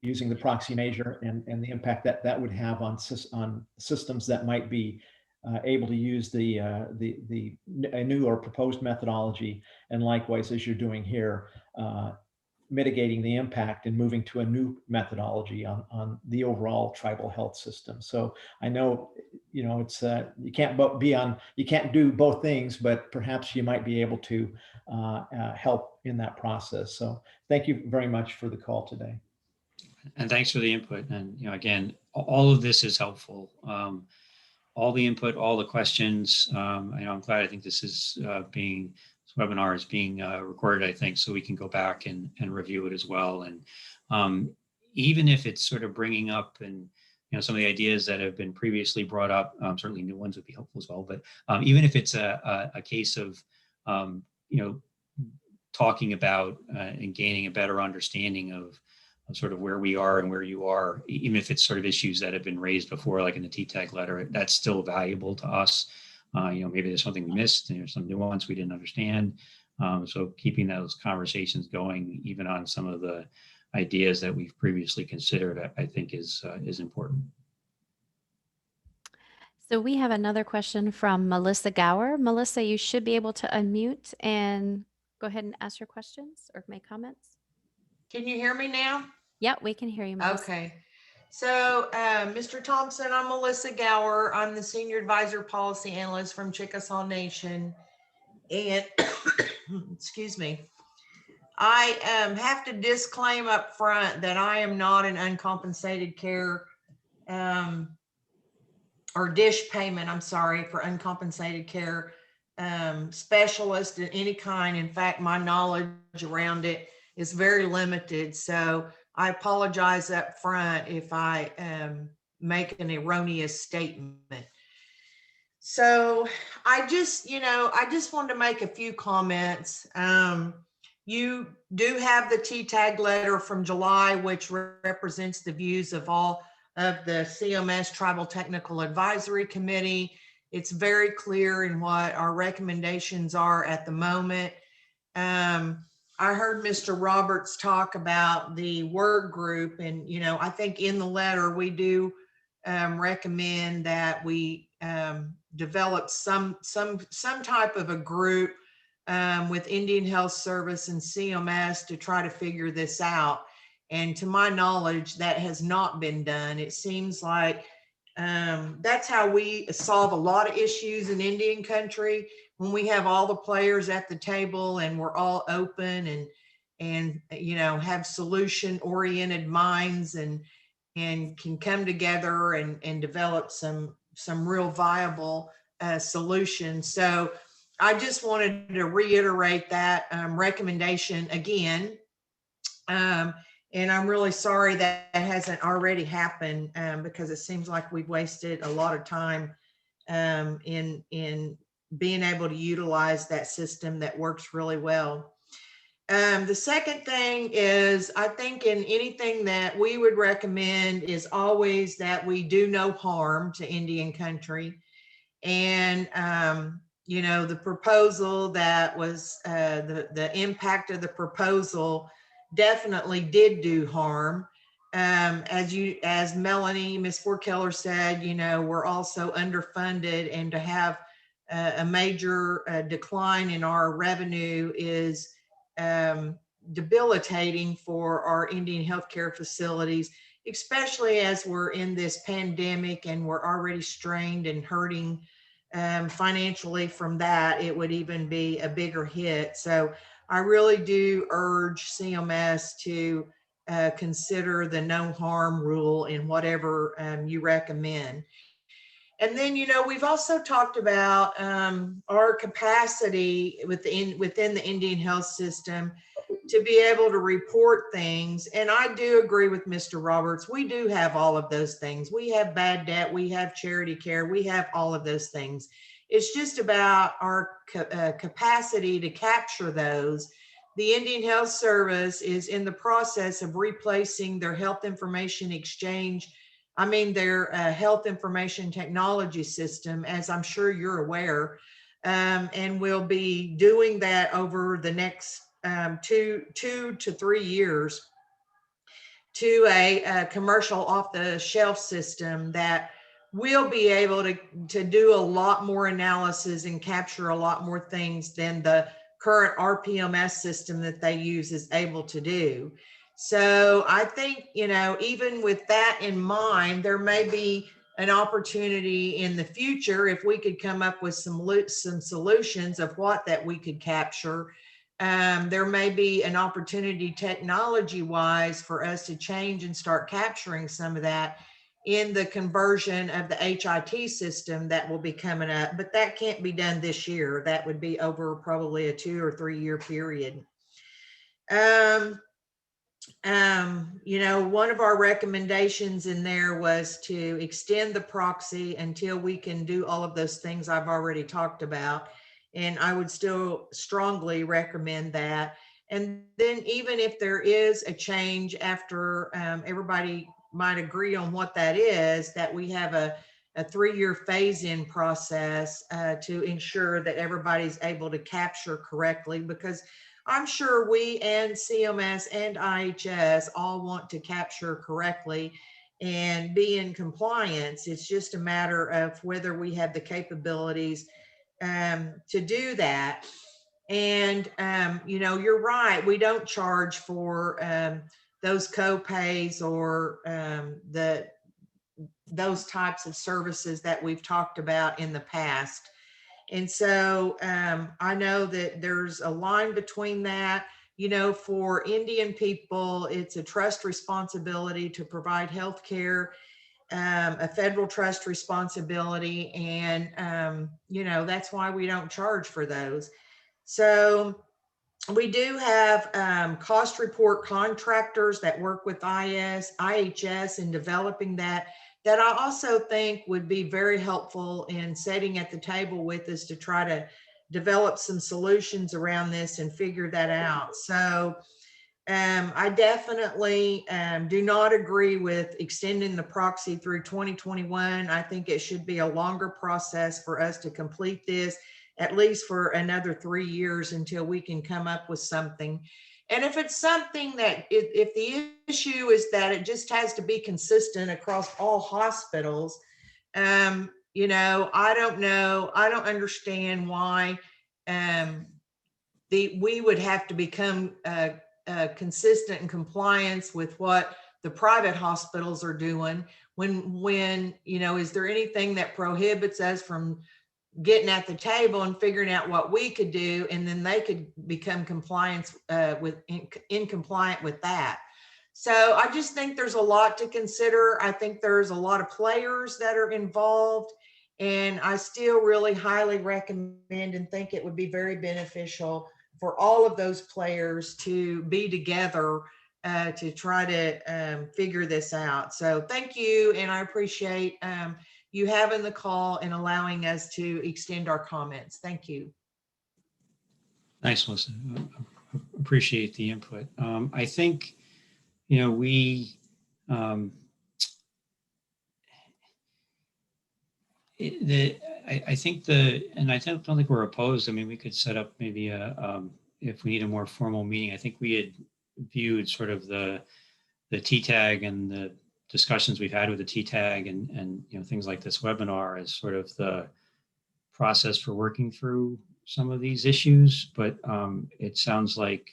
using the proxy measure and the impact that would have on systems that might be able to use a new or proposed methodology, and likewise, as you're doing here, mitigating the impact and moving to a new methodology on the overall tribal health system. So I know, it's you can't do both things, but perhaps you might be able to help in that process. So thank you very much for the call today. And thanks for the input. And again, all of this is helpful. All the input, all the questions. I'm glad. I think this webinar is being recorded, I think, so we can go back and review it as well. And even if it's sort of bringing up and some of the ideas that have been previously brought up, certainly new ones would be helpful as well. But even if it's a case of talking about and gaining a better understanding of sort of where we are and where you are, even if it's sort of issues that have been raised before, like in the TTAG letter, that's still valuable to us. Maybe there's something we missed, and there's some nuance we didn't understand. So keeping those conversations going, even on some of the ideas that we've previously considered, I think is important. So we have another question from Melissa Gower. Melissa, you should be able to unmute and go ahead and ask your questions or make comments. Can you hear me now? Yep, we can hear you, Melissa. Okay. So, Mr. Thompson, I'm Melissa Gower. I'm the Senior Advisor Policy Analyst from Chickasaw Nation. And, excuse me, I have to disclaim up front that I am not an uncompensated care or dish payment, I'm sorry, for uncompensated care specialist in any kind. In fact, my knowledge around it is very limited. So I apologize up front if I make an erroneous statement. So I just wanted to make a few comments. You do have the TTAG letter from July, which represents the views of all of the CMS Tribal Technical Advisory Committee. It's very clear in what our recommendations are at the moment. I heard Mr. Roberts talk about the work group, and I think in the letter we do recommend that we develop some type of a group with Indian Health Service and CMS to try to figure this out. And to my knowledge, that has not been done. It seems like that's how we solve a lot of issues in Indian country, when we have all the players at the table and we're all open and you know, have solution oriented minds and can come together and develop some real viable solutions. So I just wanted to reiterate that recommendation again. And I'm really sorry that hasn't already happened, because it seems like we've wasted a lot of time in being able to utilize that system that works really well. The second thing is, I think in anything that we would recommend is always that we do no harm to Indian country. And, you know, the proposal that was, the impact of the proposal definitely did do harm. As Melanie, Ms. Forkeller said, you know, we're also underfunded, and to have a major decline in our revenue is debilitating for our Indian healthcare facilities, especially as we're in this pandemic and we're already strained and hurting financially from that. It would even be a bigger hit. So I really do urge CMS to consider the no harm rule in whatever you recommend. And then, you know, we've also talked about our capacity within the Indian health system to be able to report things. And I do agree with Mr. Roberts. We do have all of those things. We have bad debt, we have charity care, we have all of those things. It's just about our capacity to capture those. The Indian Health Service is in the process of replacing their health information exchange, their health information technology system, as I'm sure you're aware, and we'll be doing that over the next 2 to 3 years to a commercial off-the-shelf system that will be able to do a lot more analysis and capture a lot more things than the current RPMS system that they use is able to do. So I think, you know, even with that in mind, there may be an opportunity in the future if we could come up with some solutions of what that we could capture. There may be an opportunity technology-wise for us to change and start capturing some of that in the conversion of the HIT system that will be coming up, but that can't be done this year. That would be over probably a 2 or 3 year period. You know, one of our recommendations in there was to extend the proxy until we can do all of those things I've already talked about. And I would still strongly recommend that. And then even if there is a change after everybody might agree on what that is, that we have a 3-year phase-in process to ensure that everybody's able to capture correctly, because I'm sure we and CMS and IHS all want to capture correctly and be in compliance. It's just a matter of whether we have the capabilities to do that. And, you know, you're right. We don't charge for those co-pays or those types of services that we've talked about in the past. And so I know that there's a line between that. You know, for Indian people, it's a trust responsibility to provide health care, a federal trust responsibility. And, you know, that's why we don't charge for those. So we do have cost report contractors that work with IHS in developing that I also think would be very helpful in sitting at the table with us to try to develop some solutions around this and figure that out. So I definitely do not agree with extending the proxy through 2021. I think it should be a longer process for us to complete this at least for another 3 years until we can come up with something. And if it's something that, if the issue is that it just has to be consistent across all hospitals, you know, I don't know, I don't understand why we would have to become consistent in compliance with what the private hospitals are doing when, you know, is there anything that prohibits us from getting at the table and figuring out what we could do, and then they could become compliant in compliant with that. So I just think there's a lot to consider. I think there's a lot of players that are involved, and I still really highly recommend and think it would be very beneficial for all of those players to be together to try to figure this out. So thank you, and I appreciate you having the call and allowing us to extend our comments. Thank you. Nice, Melissa. Appreciate the input. I think, you know, I think and I don't think we're opposed. I mean, we could set up maybe if we need a more formal meeting. I think we had viewed sort of the TTAG and the discussions we've had with the TTAG and you know, things like this webinar as sort of the process for working through some of these issues. But it sounds like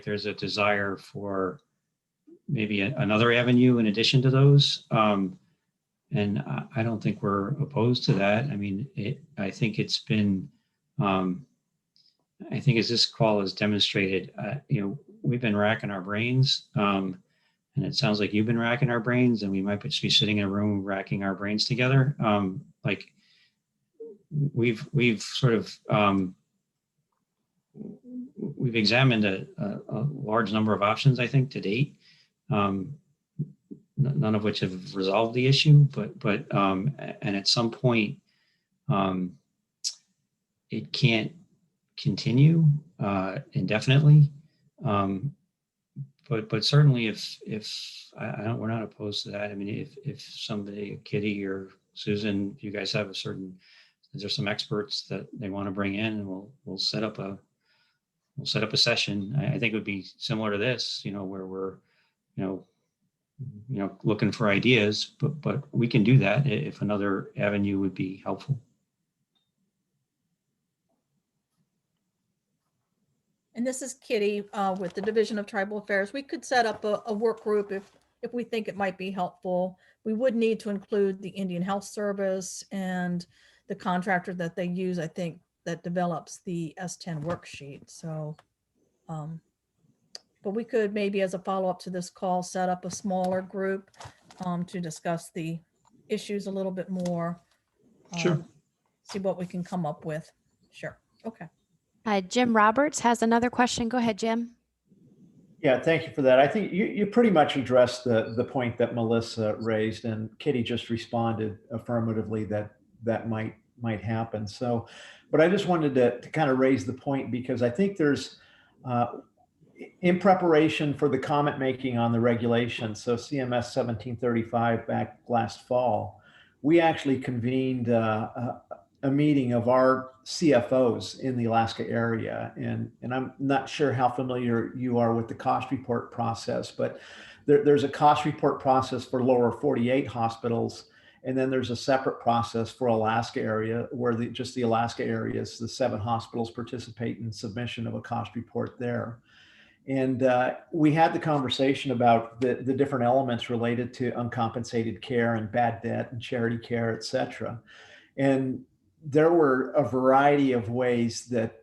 there's a desire for maybe another avenue in addition to those. And I don't think we're opposed to that. I mean, I think it's been, I think as this call has demonstrated, you know, we've been racking our brains, and it sounds like you've been racking our brains, and we might just be sitting in a room racking our brains together. Like we've sort of, we've examined a large number of options, I think, to date. None of which have resolved the issue, but and at some point, it can't continue indefinitely. But certainly, if we're not opposed to that. I mean, if somebody, Kitty or Susan, if you guys have is there some experts that they want to bring in, and we'll set up a session. I think it would be similar to this, you know, where we're, you know, looking for ideas, but we can do that if another avenue would be helpful. And this is Kitty with the Division of Tribal Affairs. We could set up a work group if we think it might be helpful. We would need to include the Indian Health Service and the contractor that they use, I think, that develops the S10 worksheet. So, but we could maybe, as a follow-up to this call, set up a smaller group to discuss the issues a little bit more. Sure. See what we can come up with. Sure. Okay. Jim Roberts has another question. Go ahead, Jim. Yeah, thank you for that. I think you pretty much addressed the point that Melissa raised, and Kitty just responded affirmatively that might happen. So, but I just wanted to kind of raise the point because I think there's, in preparation for the comment making on the regulation, so CMS 1735 back last fall, we actually convened a meeting of our CFOs in the Alaska area. And I'm not sure how familiar you are with the cost report process, but there's a cost report process for lower 48 hospitals. And then there's a separate process for Alaska area where just the Alaska areas, the 7 hospitals participate in submission of a cost report there. And we had the conversation about the different elements related to uncompensated care and bad debt and charity care, et cetera. And there were a variety of ways that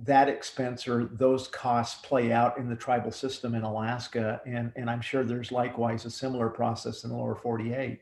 that expense or those costs play out in the tribal system in Alaska. And I'm sure there's likewise a similar process in the lower 48.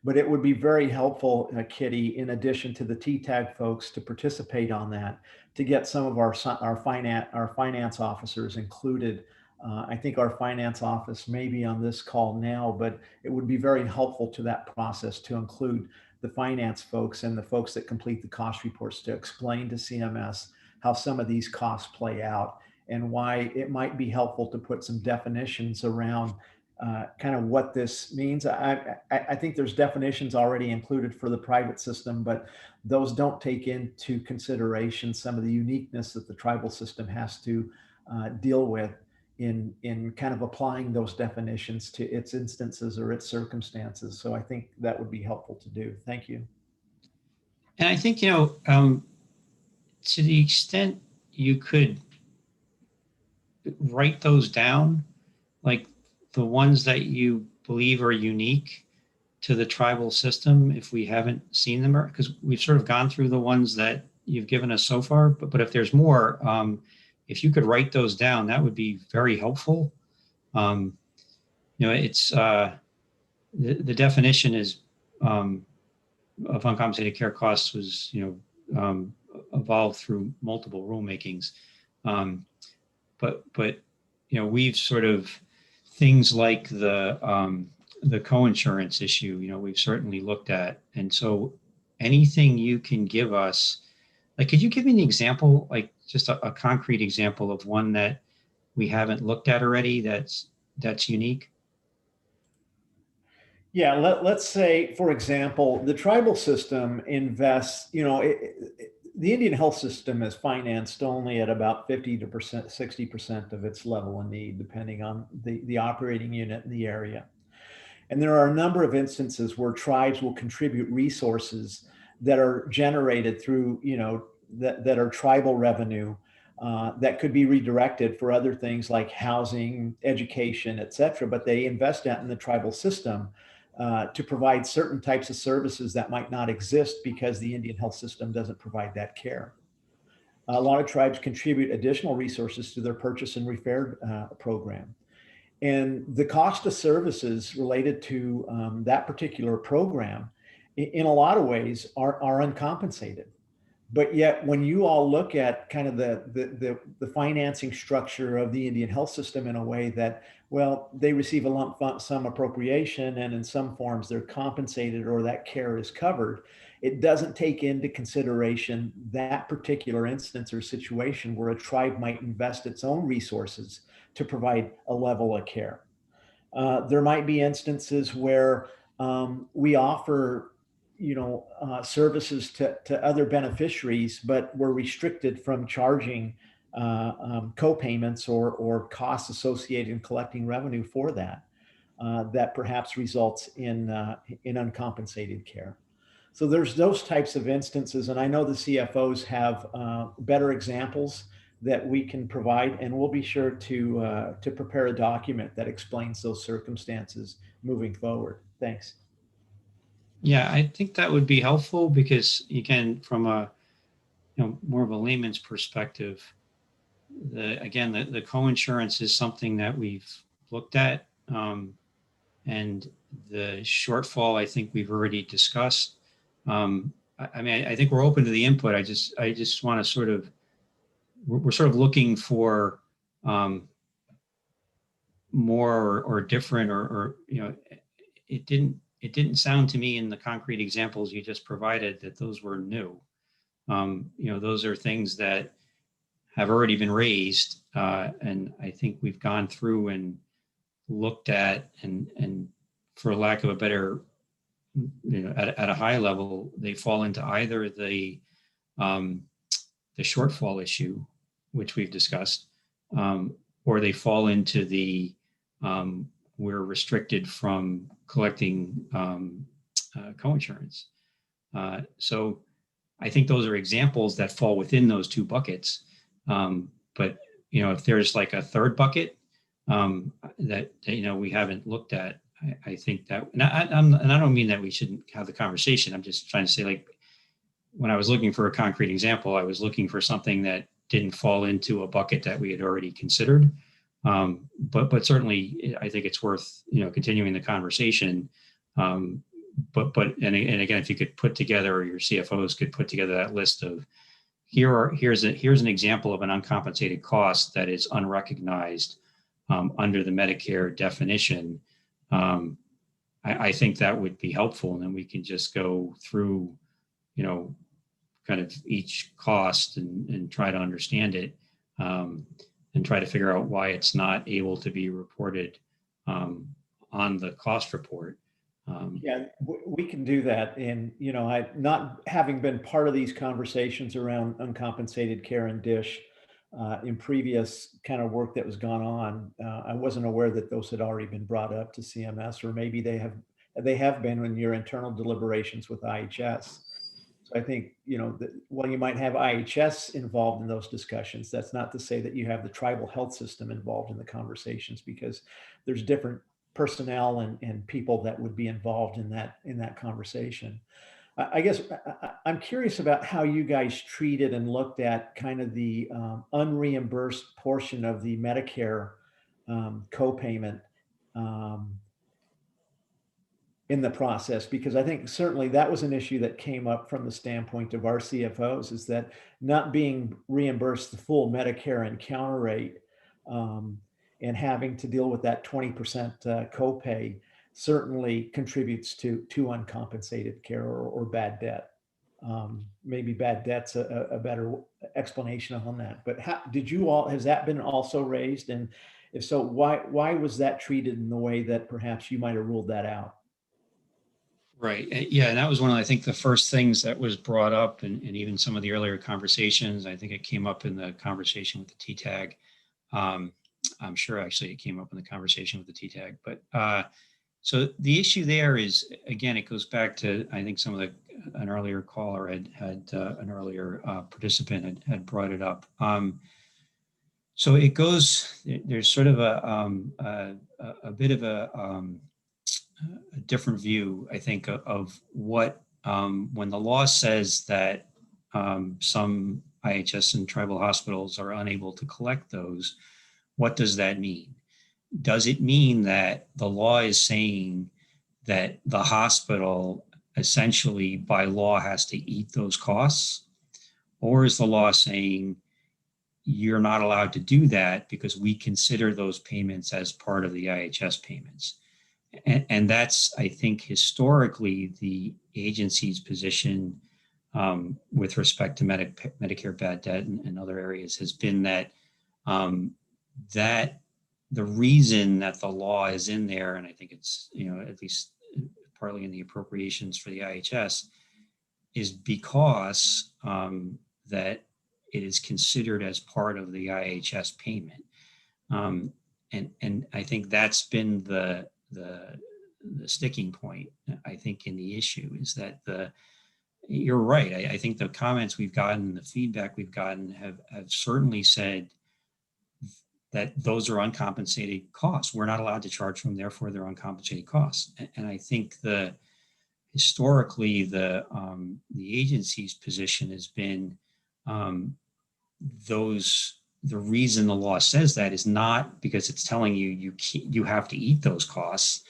But it would be very helpful, Kitty, in addition to the TTAG folks, to participate on that, to get some of our finance officers included. I think our finance office may be on this call now, but it would be very helpful to that process to include the finance folks and the folks that complete the cost reports to explain to CMS how some of these costs play out and why it might be helpful to put some definitions around kind of what this means. I think there's definitions already included for the private system, but those don't take into consideration some of the uniqueness that the tribal system has to deal with in kind of applying those definitions to its instances or its circumstances. So I think that would be helpful to do. Thank you. And I think, to the extent you could write those down, like the ones that you believe are unique to the tribal system, if we haven't seen them, because we've sort of gone through the ones that you've given us so far, but if there's more, if you could write those down, that would be very helpful. It's the definition is of uncompensated care costs was evolved through multiple rulemakings, but we've sort of things like the coinsurance issue, we've certainly looked at, and so anything you can give us, like, could you give me an example, like just a concrete example of one that we haven't looked at already that's unique? Yeah, let's say, for example, the tribal system invests, the Indian health system is financed only at about 60% of its level of need, depending on the operating unit in the area. And there are a number of instances where tribes will contribute resources that are generated through, that are tribal revenue that could be redirected for other things like housing, education, et cetera, but they invest that in the tribal system to provide certain types of services that might not exist because the Indian health system doesn't provide that care. A lot of tribes contribute additional resources to their purchase and repair program. And the cost of services related to that particular program, in a lot of ways, are uncompensated. But yet, when you all look at kind of the financing structure of the Indian health system in a way that, well, they receive a lump sum appropriation, and in some forms they're compensated or that care is covered, it doesn't take into consideration that particular instance or situation where a tribe might invest its own resources to provide a level of care. There might be instances where we offer services to other beneficiaries, but we're restricted from charging co-payments or costs associated in collecting revenue for that, that perhaps results in uncompensated care. So there's those types of instances, and I know the CFOs have better examples that we can provide, and we'll be sure to prepare a document that explains those circumstances moving forward. Thanks. Yeah, I think that would be helpful because, again, from a more of a layman's perspective, the coinsurance is something that we've looked at, and the shortfall I think we've already discussed. I think we're open to the input. I just want to we're sort of looking for more or different or it didn't sound to me in the concrete examples you just provided that those were new. Those are things that have already been raised, and I think we've gone through and looked at, and for lack of a better, at a high level, they fall into either the shortfall issue, which we've discussed, or they fall into the we're restricted from collecting coinsurance. So I think those are examples that fall within those two buckets. But if there's like a third bucket that we haven't looked at, I think that, and I don't mean that we shouldn't have the conversation. I'm just trying to say, like, when I was looking for a concrete example, I was looking for something that didn't fall into a bucket that we had already considered. But certainly, I think it's worth continuing the conversation. But again, if you could put together, or your CFOs could put together that list of here's an example of an uncompensated cost that is unrecognized under the Medicare definition. I think that would be helpful, and then we can just go through, kind of each cost and try to understand it. And try to figure out why it's not able to be reported on the cost report. Yeah, we can do that. And, you know, I, not having been part of these conversations around uncompensated care and DSH in previous kind of work that was gone on, I wasn't aware that those had already been brought up to CMS, or maybe they have been in your internal deliberations with IHS. So I think, you know, that while you might have IHS involved in those discussions, that's not to say that you have the tribal health system involved in the conversations, because there's different personnel and people that would be involved in that conversation. I guess I'm curious about how you guys treated and looked at kind of the unreimbursed portion of the Medicare copayment in the process, because I think certainly that was an issue that came up from the standpoint of our CFOs, is that not being reimbursed the full Medicare encounter rate and having to deal with that 20% copay certainly contributes to uncompensated care or bad debt. Maybe bad debt's a better explanation on that. But how did you all, has that been also raised? And if so, why was that treated in the way that perhaps you might have ruled that out? Right. Yeah. And that was one of, I think, the first things that was brought up, and even some of the earlier conversations. I think it came up in the conversation with the TTAG. I'm sure actually it came up in the conversation with the TTAG. But so the issue there is, again, it goes back to, I think some of an earlier caller had an earlier participant had brought it up. So it goes, there's sort of a bit of a different view, I think, of what, when the law says that some IHS and tribal hospitals are unable to collect those, what does that mean? Does it mean that the law is saying that the hospital essentially by law has to eat those costs? Or is the law saying you're not allowed to do that because we consider those payments as part of the IHS payments? And that's, I think, historically the agency's position with respect to Medicare bad debt and other areas has been that that the reason that the law is in there, and I think it's, you know, at least partly in the appropriations for the IHS, is because that it is considered as part of the IHS payment. And I think that's been the sticking point, I think, in the issue, is that you're right. I think the comments we've gotten, the feedback we've gotten have certainly said that those are uncompensated costs. We're not allowed to charge them, therefore they're uncompensated costs. And I think historically the agency's position has been the reason the law says that is not because it's telling you you have to eat those costs.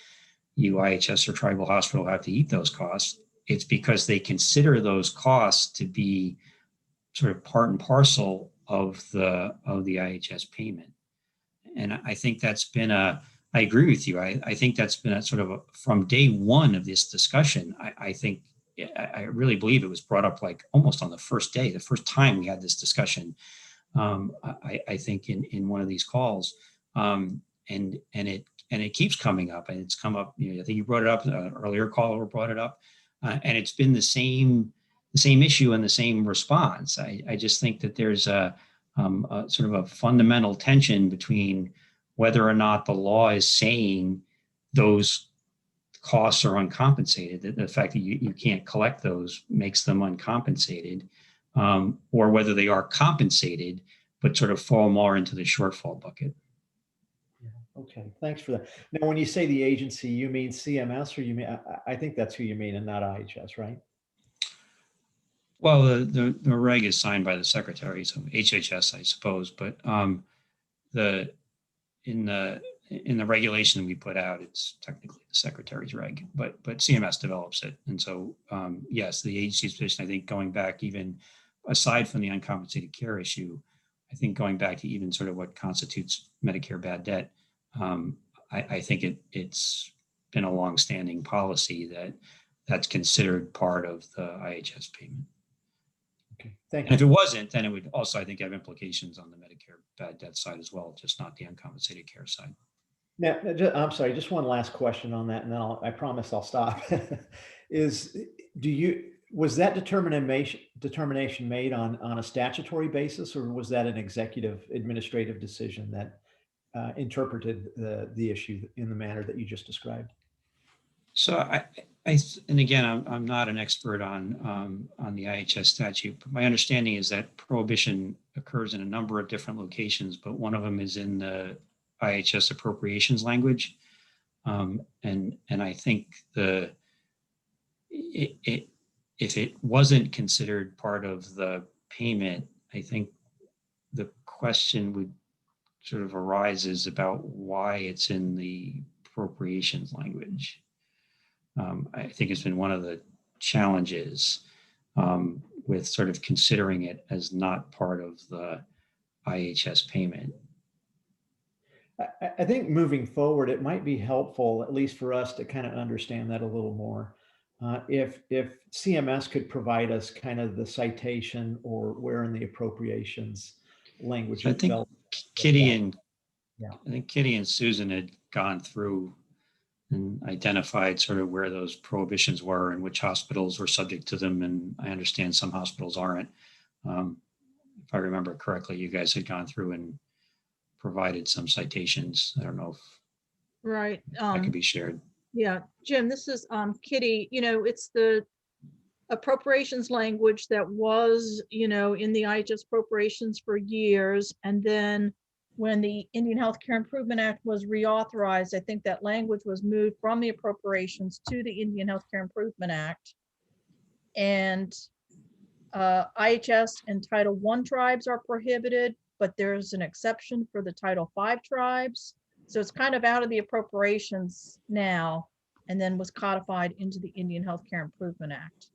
You IHS or tribal hospital have to eat those costs. It's because they consider those costs to be sort of part and parcel of the IHS payment. And I think that's been I agree with you. I think that's been from day one of this discussion. I really believe it was brought up like almost on the first day, the first time we had this discussion. I think in one of these calls, and it keeps coming up, and it's come up. You know, I think you brought it up. An earlier caller brought it up, and it's been the same issue and the same response. I just think that there's a sort of a fundamental tension between whether or not the law is saying those costs are uncompensated, the fact that you can't collect those makes them uncompensated, or whether they are compensated but sort of fall more into the shortfall bucket. Okay, thanks for that. Now, when you say the agency, you mean CMS, or you mean, I think that's who you mean, and not IHS, right? Well, the reg is signed by the secretary, so HHS, I suppose. But in the regulation we put out, it's technically the secretary's reg, but CMS develops it. And so yes, the agency's position, I think, going back even aside from the uncompensated care issue, I think going back to even sort of what constitutes Medicare bad debt, I think it's been a longstanding policy that's considered part of the IHS payment. Okay, thank you. And if it wasn't, then it would also, I think, have implications on the Medicare bad debt side as well, just not the uncompensated care side. Now, I'm sorry, just one last question on that, and then I promise I'll stop. Was that determination made on a statutory basis, or was that an executive administrative decision that interpreted the issue in the manner that you just described? So and again, I'm not an expert on the IHS statute, but my understanding is that prohibition occurs in a number of different locations, but one of them is in the IHS appropriations language. And I think if it wasn't considered part of the payment, I think the question would sort of arises about why it's in the appropriations language. I think it's been one of the challenges with sort of considering it as not part of the IHS payment. I think moving forward, it might be helpful, at least for us, to kind of understand that a little more. If CMS could provide us kind of the citation or where in the appropriations language. So I think Kitty and Yeah. I think Kitty and Susan had gone through and identified sort of where those prohibitions were and which hospitals were subject to them. And I understand some hospitals aren't. If I remember correctly, you guys had gone through and provided some citations. I don't know if Right. that could be shared. Yeah, Jim, this is Kitty. It's the appropriations language that was, in the IHS appropriations for years. And then when the Indian Healthcare Improvement Act was reauthorized, I think that language was moved from the appropriations to the Indian Healthcare Improvement Act. And IHS and Title I tribes are prohibited, but there's an exception for the Title V tribes. So it's kind of out of the appropriations now, and then was codified into the Indian Healthcare Improvement Act.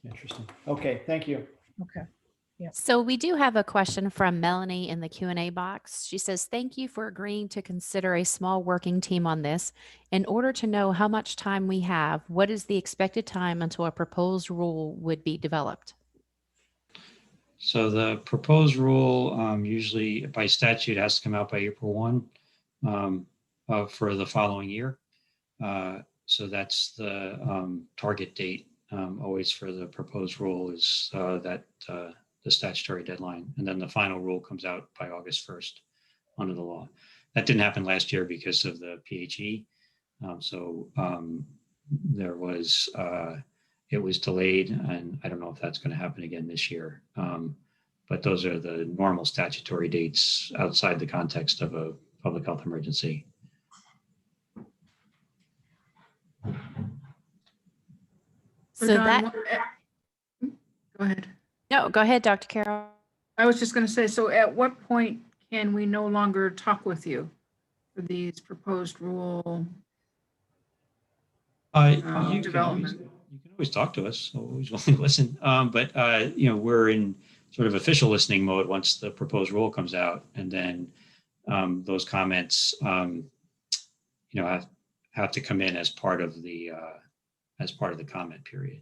Interesting. Okay, thank you. Okay. So we do have a question from Melanie in the Q&A box. She says, thank you for agreeing to consider a small working team on this. In order to know how much time we have, what is the expected time until a proposed rule would be developed? So the proposed rule usually by statute has to come out by April 1 for the following year. So that's the target date always for the proposed rule is the statutory deadline. And then the final rule comes out by August 1st under the law. That didn't happen last year because of the PHE. There was, it was delayed, and I don't know if that's going to happen again this year. But those are the normal statutory dates outside the context of a public health emergency. So Don, that, go ahead. no, go ahead, Dr. Carroll. I was just going to say, so at what point can we no longer talk with you for these proposed rule development? You can always talk to us. Always willing to listen. But we're in sort of official listening mode once the proposed rule comes out, and then those comments, have to come in as part of the comment period.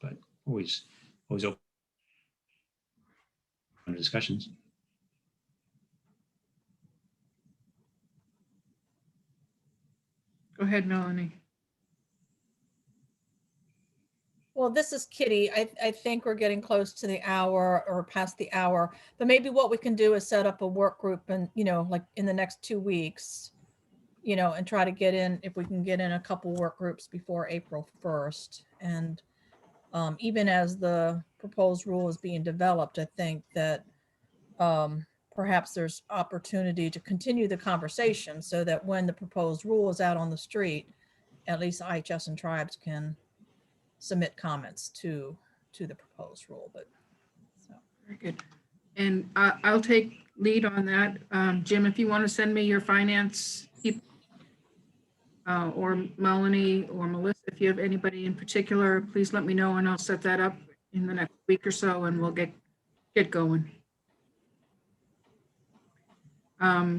But always open to discussions. Go ahead, Melanie. Well, this is Kitty. I think we're getting close to the hour or past the hour, but maybe what we can do is set up a work group and, like in the next 2 weeks, and try to get in, if we can get in a couple work groups before April 1st. And even as the proposed rule is being developed, I think that perhaps there's opportunity to continue the conversation so that when the proposed rule is out on the street, at least IHS and tribes can submit comments to the proposed rule. But so Very good. And I'll take lead on that. Jim, if you want to send me your finance people, or Melanie or Melissa, if you have anybody in particular, please let me know and I'll set that up in the next week or so and we'll get going.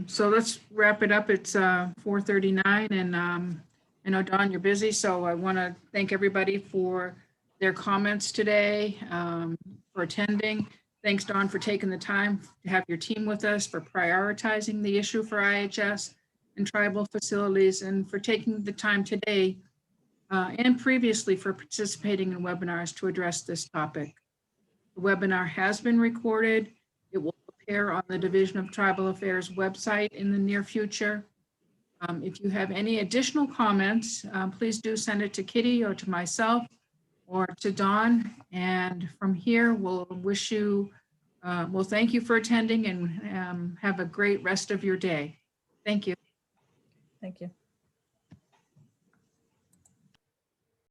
So let's wrap it up. It's 4:39 and I know, Don, you're busy, so I want to thank everybody for their comments today, for attending. Thanks, Don, for taking the time to have your team with us, for prioritizing the issue for IHS. in tribal facilities and for taking the time today and previously for participating in webinars to address this topic. The webinar has been recorded. It will appear on the Division of Tribal Affairs website in the near future. If you have any additional comments, please do send it to Kitty or to myself or to Dawn. And from here, we'll thank you for attending and have a great rest of your day. Thank you. Thank you.